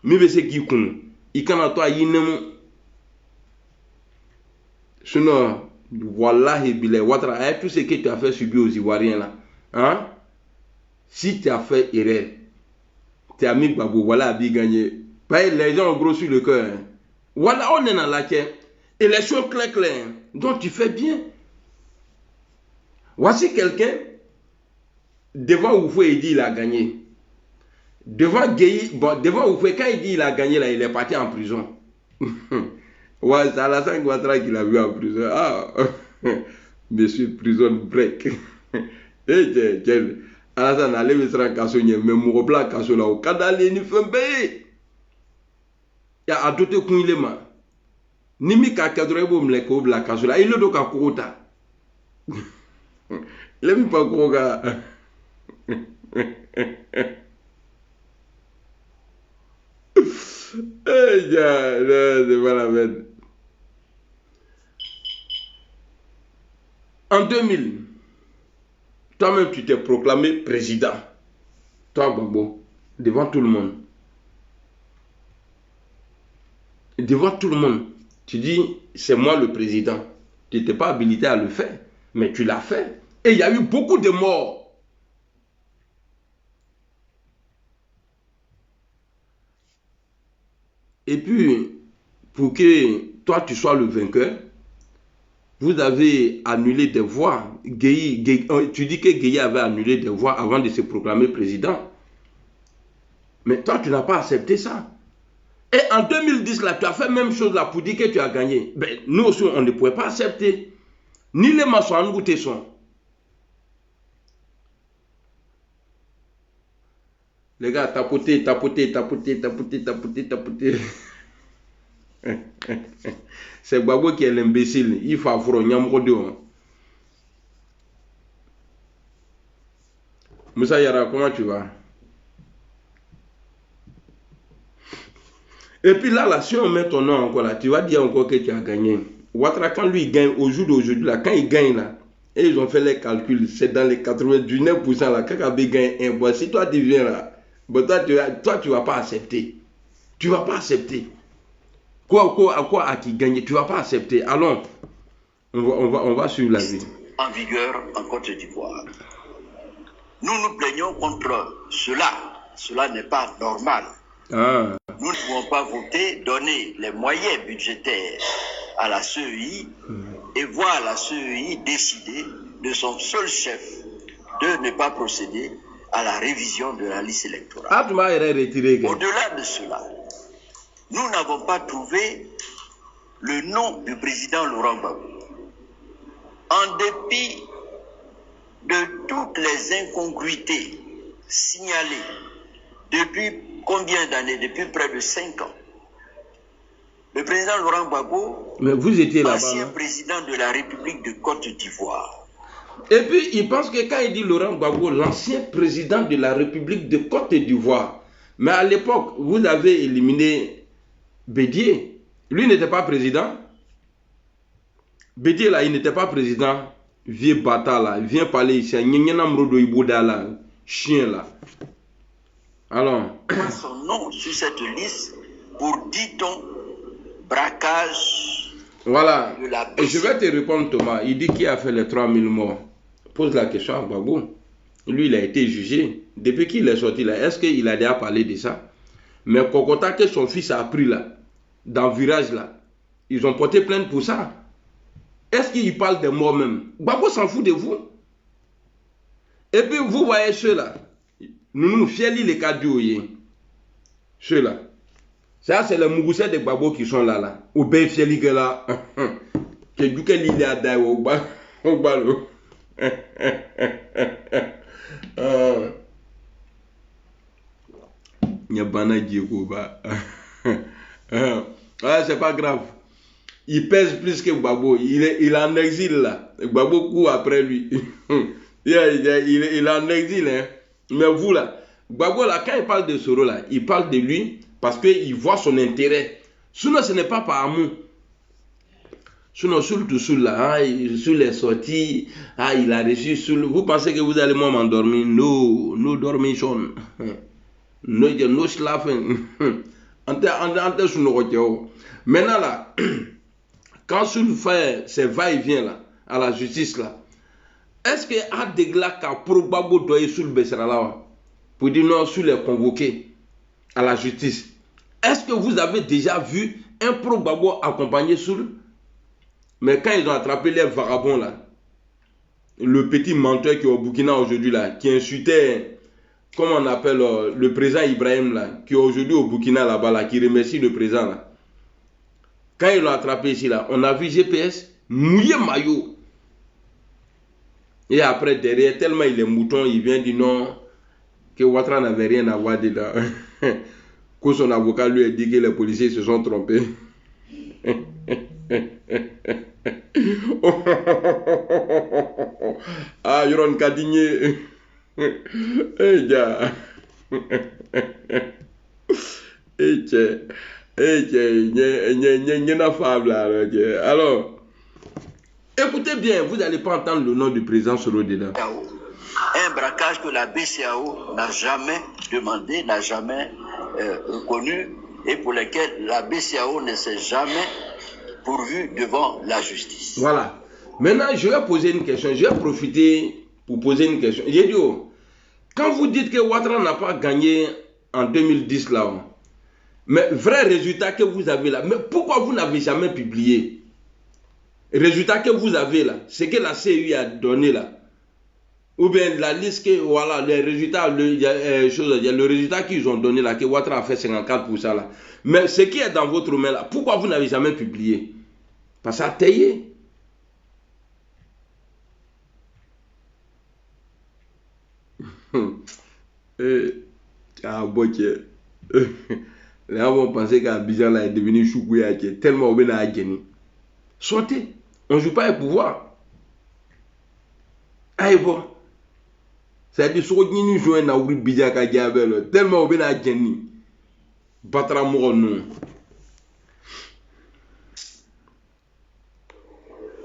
Mais c'est qui connaît, il canne toi, il n'aime. Sinon, voilà, et bien, Ouattara, tout ce que tu as fait subir aux Ivoiriens là, hein? Si tu as fait erreur, tu as mis Gbagbo, voilà, a bien gagné. Les gens ont gros sur le cœur. Hein. Voilà, on est dans la quête. Élection clair. Donc tu fais bien. Voici quelqu'un, devant Oufoué, il dit il a gagné. Devant Gueye, bon, devant Oufoué, quand il dit il a gagné, là, il est parti en prison. Ouais, c'est Alassane Ouattara qui l'a vu en prison. Ah, monsieur, prison break. Alassane, allez me faire un casso, mais mon plat casso là, au cadalé, ni fembe. Il y a d'autres coups, il est mal. Ni mi kakadre bo mleko bla casso là, il le doka kota. L'aime pas koga. C'est pas la peine. En 2000, toi-même tu t'es proclamé président. Toi, Gbagbo, devant tout le monde. Devant tout le monde. Tu dis, c'est moi le président. Tu n'étais pas habilité à le faire, mais tu l'as fait. Et il y a eu beaucoup de morts. Et puis, pour que toi tu sois le vainqueur, vous avez annulé des voix. Tu dis que Gueye avait annulé des voix avant de se proclamer président. Mais toi, tu n'as pas accepté ça. Et en 2010, là, tu as fait la même chose là pour dire que tu as gagné. Ben, nous aussi, on ne pouvait pas accepter. Ni les maçons, en goûté sont. Les gars, tapoter. C'est Gbagbo qui est l'imbécile. Il faut affronter Nyamrodo. Moussa Yara, comment tu vas? Et puis là, si on met ton nom encore là, tu vas dire encore que tu as gagné. Ouattara, quand lui il gagne, au jour d'aujourd'hui, là, quand il gagne là, et ils ont fait les calculs, c'est dans les 99% là, quand Kabé gagne un point, si toi tu viens là, bon, toi tu vas pas accepter. Tu vas pas accepter. Quoi à qui gagner, tu vas pas accepter. Allons, on va suivre la vie. En vigueur en Côte d'Ivoire. Nous nous plaignons contre cela. Cela n'est pas normal. Ah. Nous ne pouvons pas voter, donner les moyens budgétaires à la CEI et voir la CEI décider de son seul chef de ne pas procéder à la révision de la liste électorale. Ah, tu m'as retiré. Au-delà de cela, nous n'avons pas trouvé le nom du président Laurent Gbagbo. En dépit de toutes les incongruités signalées depuis combien d'années? Depuis près de 5 ans. Le président Laurent Gbagbo, mais vous étiez là-bas, ancien président de la République de Côte d'Ivoire. Et puis il pense que quand il dit Laurent Gbagbo, l'ancien président de la République de Côte d'Ivoire, mais à l'époque, vous avez éliminé Bédié. Lui n'était pas président. Bédié là, il n'était pas président. Vieux bâtard là, viens parler ici. Chien là. Alors. Son nom sur cette liste pour, dit-on, braquage. Voilà. De la et je vais te répondre, Thomas. Il dit qui a fait les 3000 morts. Pose la question à Gbagbo. Lui, il a été jugé. Depuis qu'il est sorti là, est-ce qu'il a déjà parlé de ça? Mais Kokota que son fils a pris là, dans le virage là, ils ont porté plainte pour ça. Est-ce qu'il parle des morts même? Gbagbo s'en fout de vous. Et puis vous voyez ceux-là, nous fiers les cadres, ceux-là. Ça c'est les Mougousset de Gbagbo qui sont là. Ou bien fiers que là, que du que l'idée a d'ailleurs au ballon. C'est pas grave. Il pèse plus que Gbagbo. Il est en exil là. Gbagbo court après lui. il est en exil. Hein. Mais vous là, Gbagbo là, quand il parle de Soro là, il parle de lui parce qu'il voit son intérêt. Sinon, ce n'est pas par amour. Sinon, Soul là, hein, Soul est sorti, ah, il a reçu Soul. Vous pensez que vous allez m'endormir? No, no dormition. No schlafen. Maintenant là, quand Soul fait ses va-et-vient là, à la justice là, est-ce que a dégla qu'à Gbagbo doit Soul Bessera là pour dire non, Soul est convoqué à la justice? Est-ce que vous avez déjà vu un Gbagbo accompagner Soul? Mais quand ils ont attrapé les vagabonds là, le petit menteur qui est au Burkina aujourd'hui là, qui insultait, comment on appelle le président Ibrahim là, qui est aujourd'hui au Burkina là-bas là, qui remercie le président là. Quand ils l'ont attrapé ici là, on a vu GPS mouiller maillot. Et après derrière, tellement il est mouton, il vient dire non, que Ouattara n'avait rien à voir dedans. Que son avocat lui a dit que les policiers se sont trompés. Ah, Yoron Kadigné. Eh, gars. Alors, écoutez bien, vous n'allez pas entendre le nom du président Soro dedans. Un braquage que la BCAO n'a jamais demandé, n'a jamais reconnu et pour lequel la BCAO ne s'est jamais pourvue devant la justice. Voilà. Maintenant, je vais poser une question. Je vais profiter pour poser une question. J'ai dit, quand vous dites que Ouattara n'a pas gagné en 2010 là, mais vrai résultat que vous avez là, mais pourquoi vous n'avez jamais publié? Résultat que vous avez là, c'est que la CEI a donné là. Ou bien la liste que, voilà, les résultats, il y a le résultat qu'ils ont donné là, que Ouattara a fait 54% là. Mais ce qui est dans votre main là, pourquoi vous n'avez jamais publié? Parce que ça a taillé. Ah, bon, les gens vont penser qu'Abidjan là est devenu Choukouya, tellement on a gagné. Sortez, on ne joue pas le pouvoir. Aïe, bon. C'est-à-dire que si nous jouons dans le Bidja Kadiabel, tellement on a gagné. Batra Mouronou.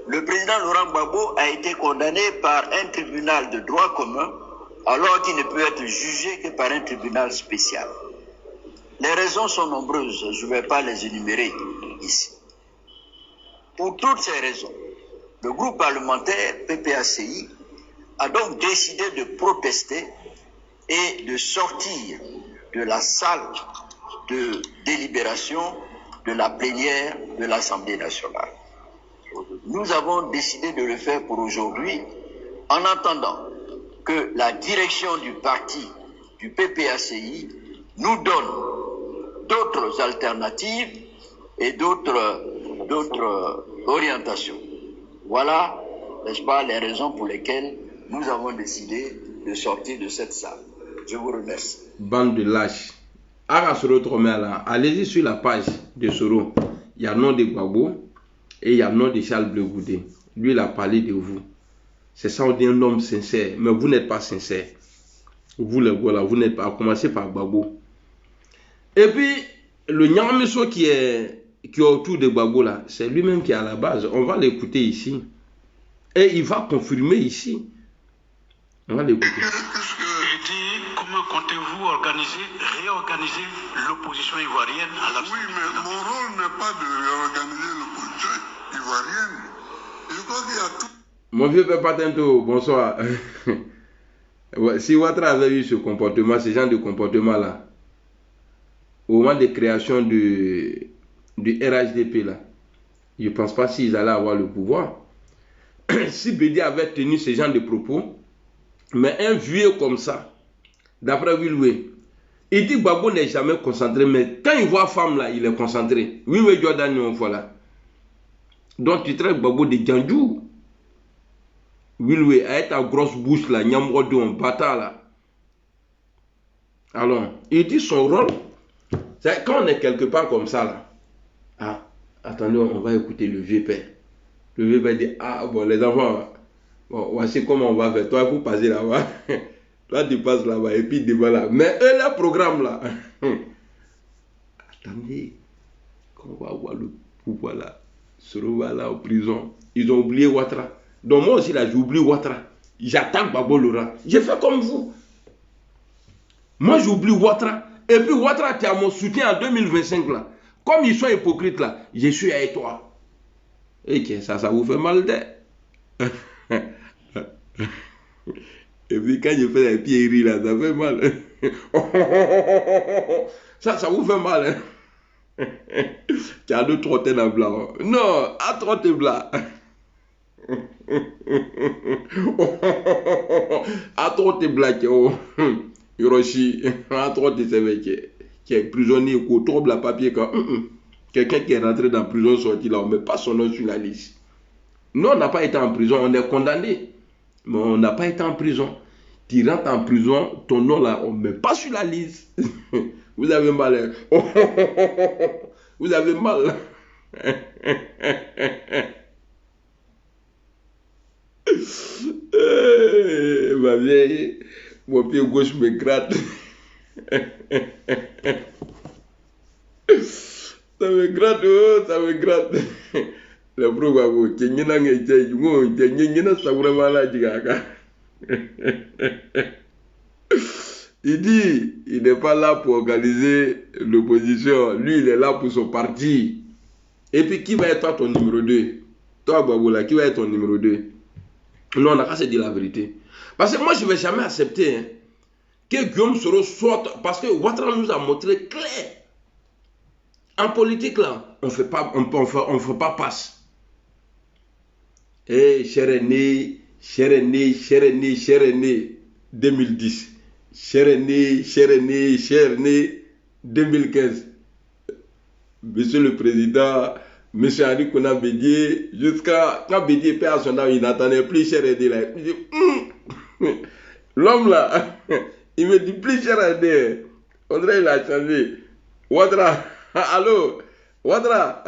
Le président Laurent Gbagbo a été condamné par un tribunal de droit commun alors qu'il ne peut être jugé que par un tribunal spécial. Les raisons sont nombreuses, je ne vais pas les énumérer ici. Pour toutes ces raisons, le groupe parlementaire PPACI a donc décidé de protester et de sortir de la salle de délibération de la plénière de l'Assemblée nationale. Nous avons décidé de le faire pour aujourd'hui en attendant que la direction du parti, du PPACI, nous donne d'autres alternatives et d'autres orientations. Voilà, n'est-ce pas, les raisons pour lesquelles nous avons décidé de sortir de cette salle. Je vous remercie. Bande de lâches. Allez-y sur la page de Soro. Il y a le nom de Gbagbo et il y a le nom de Charles Bleu Goudé. Lui, il a parlé de vous. C'est ça, on dit un homme sincère. Mais vous n'êtes pas sincère. Vous, les gars, là, vous n'êtes pas. À commencer par Gbagbo. Et puis, le Nyamiso qui est autour de Gbagbo, là, c'est lui-même qui est à la base. On va l'écouter ici. Et il va confirmer ici. On va l'écouter. Il dit, comment comptez-vous réorganiser l'opposition ivoirienne à la... Oui, mais mon rôle n'est pas de réorganiser l'opposition ivoirienne. Je crois qu'il y a tout. Mon vieux papa Tinto, bonsoir. Si Ouattara avait eu ce comportement, ce genre de comportement-là, au moment de création du RHDP, là, je ne pense pas s'ils allaient avoir le pouvoir. Si Bédi avait tenu ce genre de propos, mais un vieux comme ça, d'après Wilwe, il dit que Gbagbo n'est jamais concentré, mais quand il voit femme là, il est concentré. Wilwe Jordan, voilà. Donc tu traites Gbagbo de Djandjou. Wilwe, avec ta grosse bouche là, Nyamrodon, bâtard là. Alors, il dit son rôle, c'est quand on est quelque part comme ça là. Ah, attendez, on va écouter le vieux père. Le vieux père dit, ah bon, les enfants, bon, voici comment on va faire. Toi, vous passez là-bas. Toi, tu passes là-bas et puis devant là. Mais eux, leur programme là. Attendez, quand on va avoir le pouvoir là, se revoit là en prison. Ils ont oublié Ouattara. Donc moi aussi là, j'ai oublié Ouattara. J'attaque Gbagbo Laurent. J'ai fait comme vous. Moi, j'oublie Ouattara. Et puis Ouattara, tu as mon soutien en 2025 là. Comme ils sont hypocrites là, je suis avec toi. Et que ça vous fait mal d'être. Et puis quand je fais la pierrerie là, ça fait mal. Ça vous fait mal. Hein? Tu as deux trotter dans blanc. Non, à trotter blanc. À trotter blanc. Hiroshi, à trotter c'est vrai qui est prisonnier ou trop blanc papier quand. Quelqu'un qui est rentré dans la prison sorti là, on ne met pas son nom sur la liste. Nous, on n'a pas été en prison, on est condamné. Mais on n'a pas été en prison. Tu rentres en prison, ton nom là, on ne met pas sur la liste. Vous avez mal. Hein? Vous avez mal. Ma vieille, mon pied gauche me gratte. Ça me gratte, oh, ça me gratte. Le problème, c'est il dit, il n'est pas là pour organiser l'opposition. Lui, il est là pour son parti. Et puis, qui va être ton numéro 2? Toi, Baboula, qui va être ton numéro 2? Non, on n'a qu'à se dire la vérité. Parce que moi, je ne vais jamais accepter hein, que Guillaume Soro sorte. Parce que Ouattara nous a montré clair. En politique, là, on ne fait pas passe. Eh, cher aîné, 2010. Cher aîné, 2015. Monsieur le Président, Monsieur Henri Konan Bédié, jusqu'à quand Bédié perd à son âme, il n'attendait plus cher aîné. Là. Il dit, l'homme là, il me dit plus cher aîné. On dirait qu'il a changé. Ouattara. Allô, Ouattara.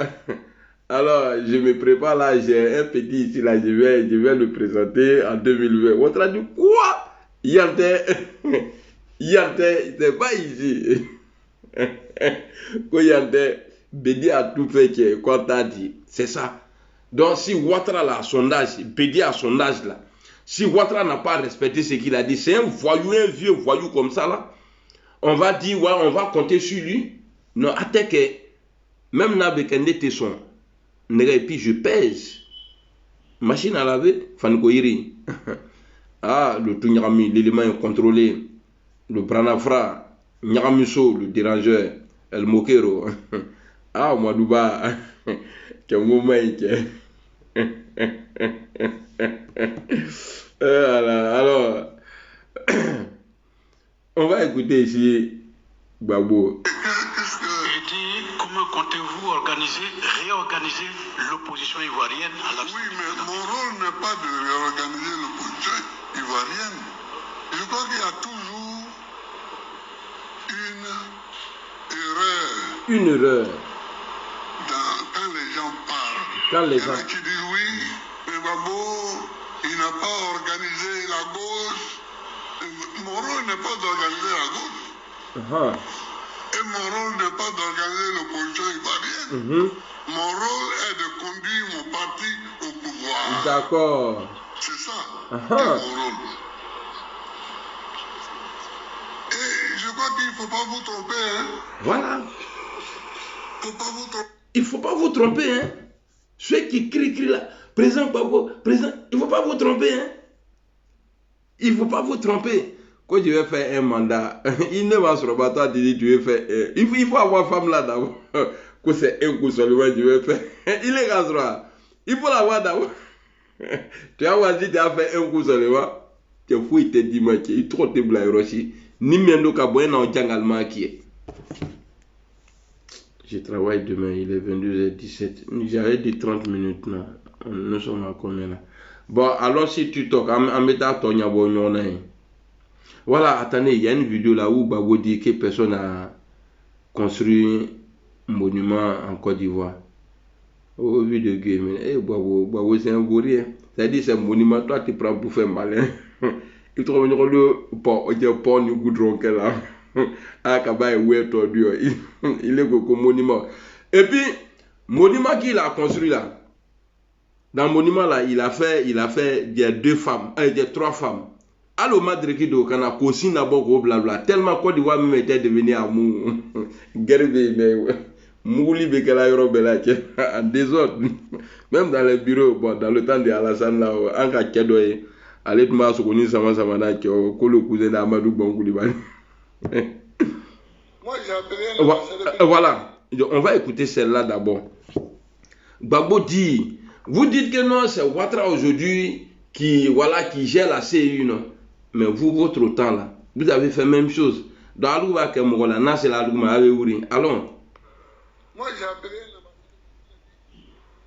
Alors, je me prépare là, j'ai un petit ici là, je vais le présenter en 2020. Ouattara dit quoi? Yante, c'est pas ici. Yante, Bédi a tout fait quoi t'as dit. C'est ça. Donc, si Ouattara là, à son âge, Bédi à son âge là, si Ouattara n'a pas respecté ce qu'il a dit, c'est un voyou, un vieux voyou comme ça là, on va dire, ouais, on va compter sur lui. Non, attends que même Nabekende Tesson, et puis je pèse. Machine à laver, Fankoiri. Ah, le Tunyami, l'élément incontrôlé. Le Branafra, Nyamiso, le dérangeur. El Mokero. Ah, Madouba. Quel moment alors, on va écouter ici Gbagbo. Comment comptez-vous réorganiser l'opposition ivoirienne à la... Oui, mais mon rôle n'est pas de réorganiser l'opposition ivoirienne. Je crois qu'il y a toujours une erreur. Quand les gens parlent. Quand les gens... Il y en a qui disent oui, mais Gbagbo, il n'a pas organisé la gauche. Mon rôle n'est pas d'organiser la gauche. Et mon rôle n'est pas d'organiser l'opposition ivoirienne. Mon rôle est de conduire mon parti au pouvoir. D'accord. C'est ça, mon rôle. Et je crois qu'il ne faut pas vous tromper. Hein? Voilà. Il ne faut pas vous tromper. Hein? Ceux qui crient là, président Gbagbo, président, il ne faut pas vous tromper. Hein? Il ne faut pas vous tromper. Quand je vais faire un mandat, il ne va se rebattre, tu veux faire. Il faut avoir femme là d'abord. Que c'est un coup seulement, je vais faire. Il est rasera. Il faut l'avoir d'abord. Tu as choisi, tu as fait un coup seulement. Tu fous, il te dit, il est trop te blague aussi. Ni même nous, quand on a un allemand qui est. Je travaille demain, il est 22h17. J'arrête de 30 minutes là. Nous sommes à combien là? Bon, alors si tu toques, en mettant ton yabon, voilà, attendez, il y a une vidéo là où Babo dit que personne a construit un monument en Côte d'Ivoire. Au vu de game, Babo c'est un gorille. C'est-à-dire c'est un monument, toi tu prends pour faire malin. Il trouve le pont du goudron qu'elle a. Ah, Kaba est ouais tordu. Il est comme monument. Et puis, monument qu'il a construit là. Dans le monument là, il a fait, il y a 2 femmes, il y a 3 femmes. Alors, Madriki do Kana, Kosi Naboko, blabla. Tellement Côte d'Ivoire même était devenu à Mou. Gerbe, mais Mouli Bekela Yorobela, en désordre. Même dans les bureaux, bon, dans le temps de Alassane là, en cas de Kedoye, allez de Mars, on y Sama Samana, qui est le cousin d'Amadou Bangouliban. Moi, j'ai appelé. Voilà, on va écouter celle-là d'abord. Babo dit, vous dites que non, c'est Ouattara aujourd'hui qui gère la CU, non? Mais vous, votre temps là, vous avez fait la même chose. Dans Alouba Kemogola, là, c'est l'Alouba Aléouri. Allons. Moi, j'ai appelé.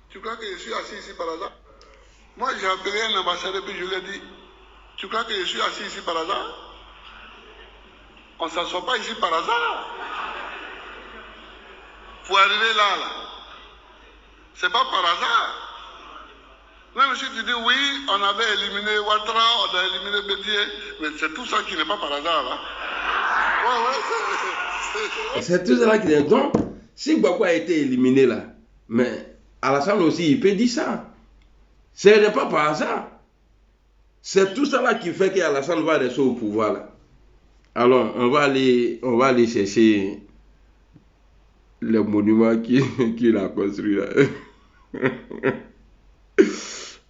Tu crois que je suis assis ici par hasard? Moi, j'ai appelé un ambassadeur et puis je lui ai dit, tu crois que je suis assis ici par hasard? On ne s'assoit pas ici par hasard. Pour arriver là. C'est pas par hasard. Même si tu dis oui, on avait éliminé Ouattara, on a éliminé Bédié, mais c'est tout ça qui n'est pas par hasard. Là. Ouais, c'est tout ça qui est. Donc, si Gbagbo a été éliminé là, mais Alassane aussi, il peut dire ça. Ce n'est pas par hasard. C'est tout ça là qui fait qu'Alassane va rester au pouvoir là. Alors, on va aller chercher le monument qu'il a construit là.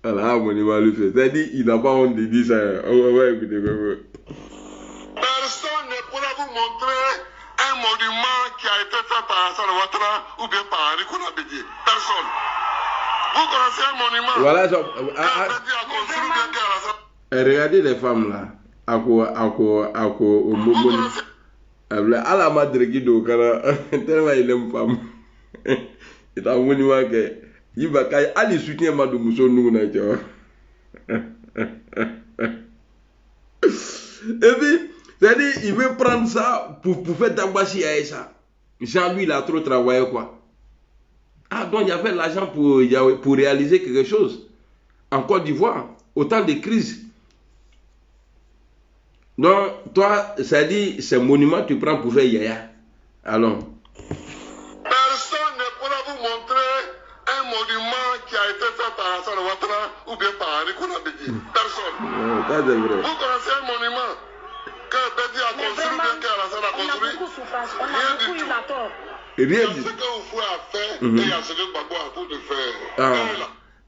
Voilà, monument le fait. C'est-à-dire, il n'a pas honte de dire ça. On va écouter. Personne ne pourra vous montrer un monument qui a été fait par Alassane Ouattara ou bien par Rikouna Bédié. Personne. Vous connaissez un monument. Voilà, regardez les femmes là. Au moment. À la madre qui do kana tellement il aime femme. Il a un monument que il va aller soutenir Madou Mousso nous na tu vois. Et puis, c'est-à-dire, il veut prendre ça pour faire d'Abachi à ça. Jean, lui, il a trop travaillé quoi. Ah, donc il y avait l'argent pour réaliser quelque chose. En Côte d'Ivoire, autant de crises. Donc, toi, ça dit, ce monument, tu prends pour faire yaya. Allons. Personne ne pourra vous montrer un monument qui a été fait par Alassane Ouattara ou bien par Rikouna Bédié. Personne. Ça, c'est vrai. Vous connaissez un monument que Bédié a construit ou bien qu'Alassane a construit? Rien du tout. Il y a ce que vous pouvez faire et il y a ce que Gbagbo a tout de faire.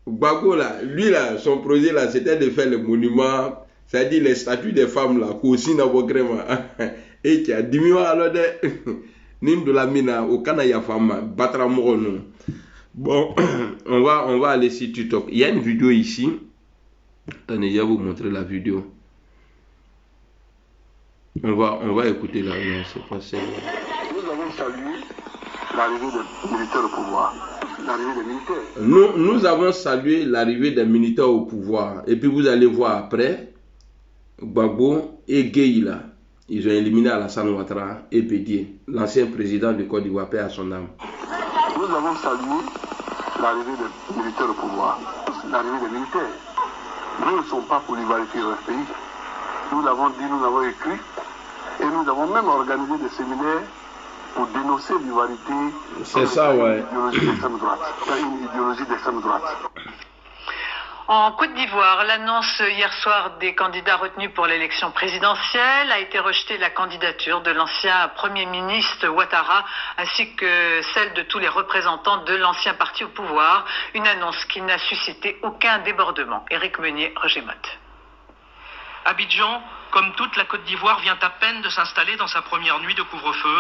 Gbagbo là, lui là, son projet là, c'était de faire le monument. C'est-à-dire les statues des femmes là, qu'aussi n'a pas vraiment. Et qui a diminué alors de Nim de la mina au Canaya femme, battre à non. Bon, on va aller sur TikTok. Il y a une vidéo ici. Attendez, je vais vous montrer la vidéo. On va écouter la vidéo. C'est pas celle-là. Nous avons salué l'arrivée des militaires au pouvoir. L'arrivée des militaires. Nous avons salué l'arrivée des militaires au pouvoir. Et puis vous allez voir après. Gbagbo et Gueye, ils ont éliminé Alassane Ouattara et Bédié, l'ancien président de Côte d'Ivoire, paix à son âme. Nous avons salué l'arrivée des militaires au pouvoir. L'arrivée des militaires. Nous ne sommes pas pour l'ivalité dans ce pays. Nous l'avons dit, nous l'avons écrit, et nous avons même organisé des séminaires pour dénoncer l'ivalité. C'est ça, ouais. Une idéologie d'extrême droite. En Côte d'Ivoire, l'annonce hier soir des candidats retenus pour l'élection présidentielle a été rejetée la candidature de l'ancien Premier ministre Ouattara ainsi que celle de tous les représentants de l'ancien parti au pouvoir. Une annonce qui n'a suscité aucun débordement. Éric Meunier, Roger Motte. Abidjan, comme toute la Côte d'Ivoire, vient à peine de s'installer dans sa première nuit de couvre-feu,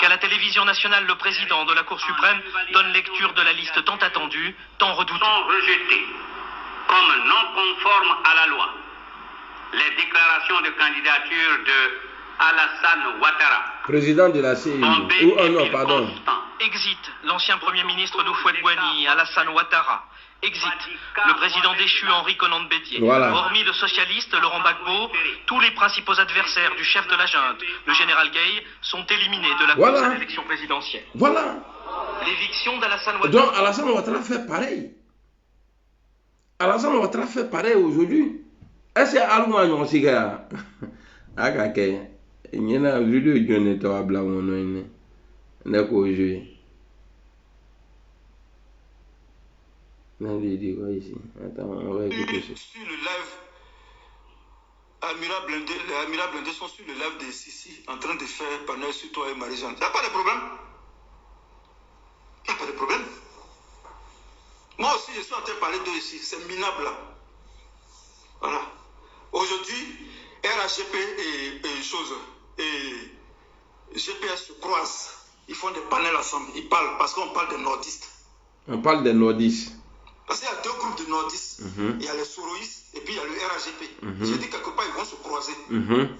qu'à la télévision nationale, le président de la Cour suprême donne lecture de la liste tant attendue, tant redoutée. Sont rejetés comme non conformes à la loi les déclarations de candidature de Alassane Ouattara, président de la CEI. Non, pardon. Exit l'ancien Premier ministre d'Houphouët-Boigny, Alassane Ouattara. Exit le président déchu Henri Konan Bédié. Voilà. Hormis le socialiste Laurent Gbagbo, tous les principaux adversaires du chef de la junte, le général Gueye, sont éliminés de la course à l'élection présidentielle. Voilà. L'éviction d'Alassane Ouattara. Donc Alassane Ouattara fait pareil. Alassane Ouattara fait pareil aujourd'hui. Est-ce que Alma non siga akake nyena video jone to abla wono ne ko jouer. Dit quoi ici? Attends, on va écouter ça. Sur le live, les Amira Blindé sont sur le live de Sissi en train de faire panel sur toi et Marie-Jeanne. Il n'y a pas de problème. Il n'y a pas de problème. Moi aussi, je suis en train de parler d'eux ici. C'est minable là. Voilà. Aujourd'hui, RHGP et GPS se croisent. Ils font des panels ensemble. Ils parlent parce qu'on parle des nordistes. On parle des nordistes. Parce qu'il y a deux groupes de nordistes. Il y a les soroïstes et puis il y a le RHGP. J'ai dit quelque part, ils vont se croiser.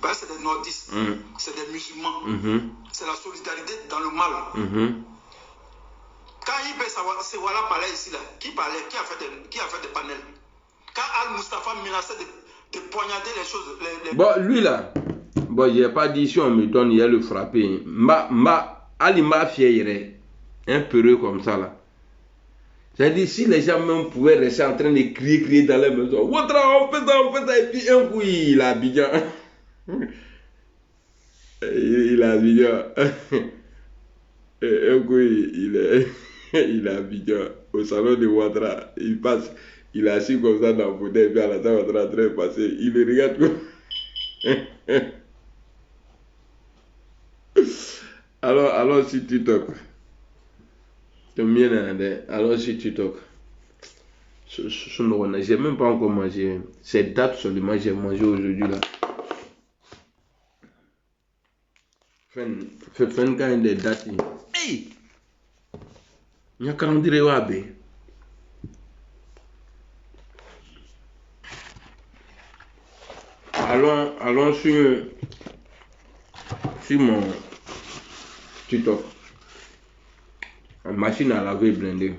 Parce que c'est des nordistes. C'est des musulmans. C'est la solidarité dans le mal. Quand Ibé Sewala parlait ici, là, qui parlait? Qui a fait des panels? Quand Al-Mustafa menaçait de poignarder les choses. Bon, lui là, bon, j'ai pas dit si on me donne, il y a le frappé. Ali m'a fière, un peureux comme ça là. J'ai dit, si les gens même pouvaient rester en train de crier dans les maisons, Ouattara, on fait ça, et puis un coup, il a Abidjan. Il a Abidjan. Un coup, il a Abidjan. Au salon de Ouattara, il passe, il est assis comme ça dans le fauteuil, et puis à la fin, Ouattara est en train de passer, il le regarde comme... Alors, si tu toques. Alors si tu toques, j'ai même pas encore mangé. Cette date seulement j'ai mangé aujourd'hui là. Fais quand des dates. Hey, il y a calendrier wabe. Allons sur mon TikTok. Machine à laver blindée.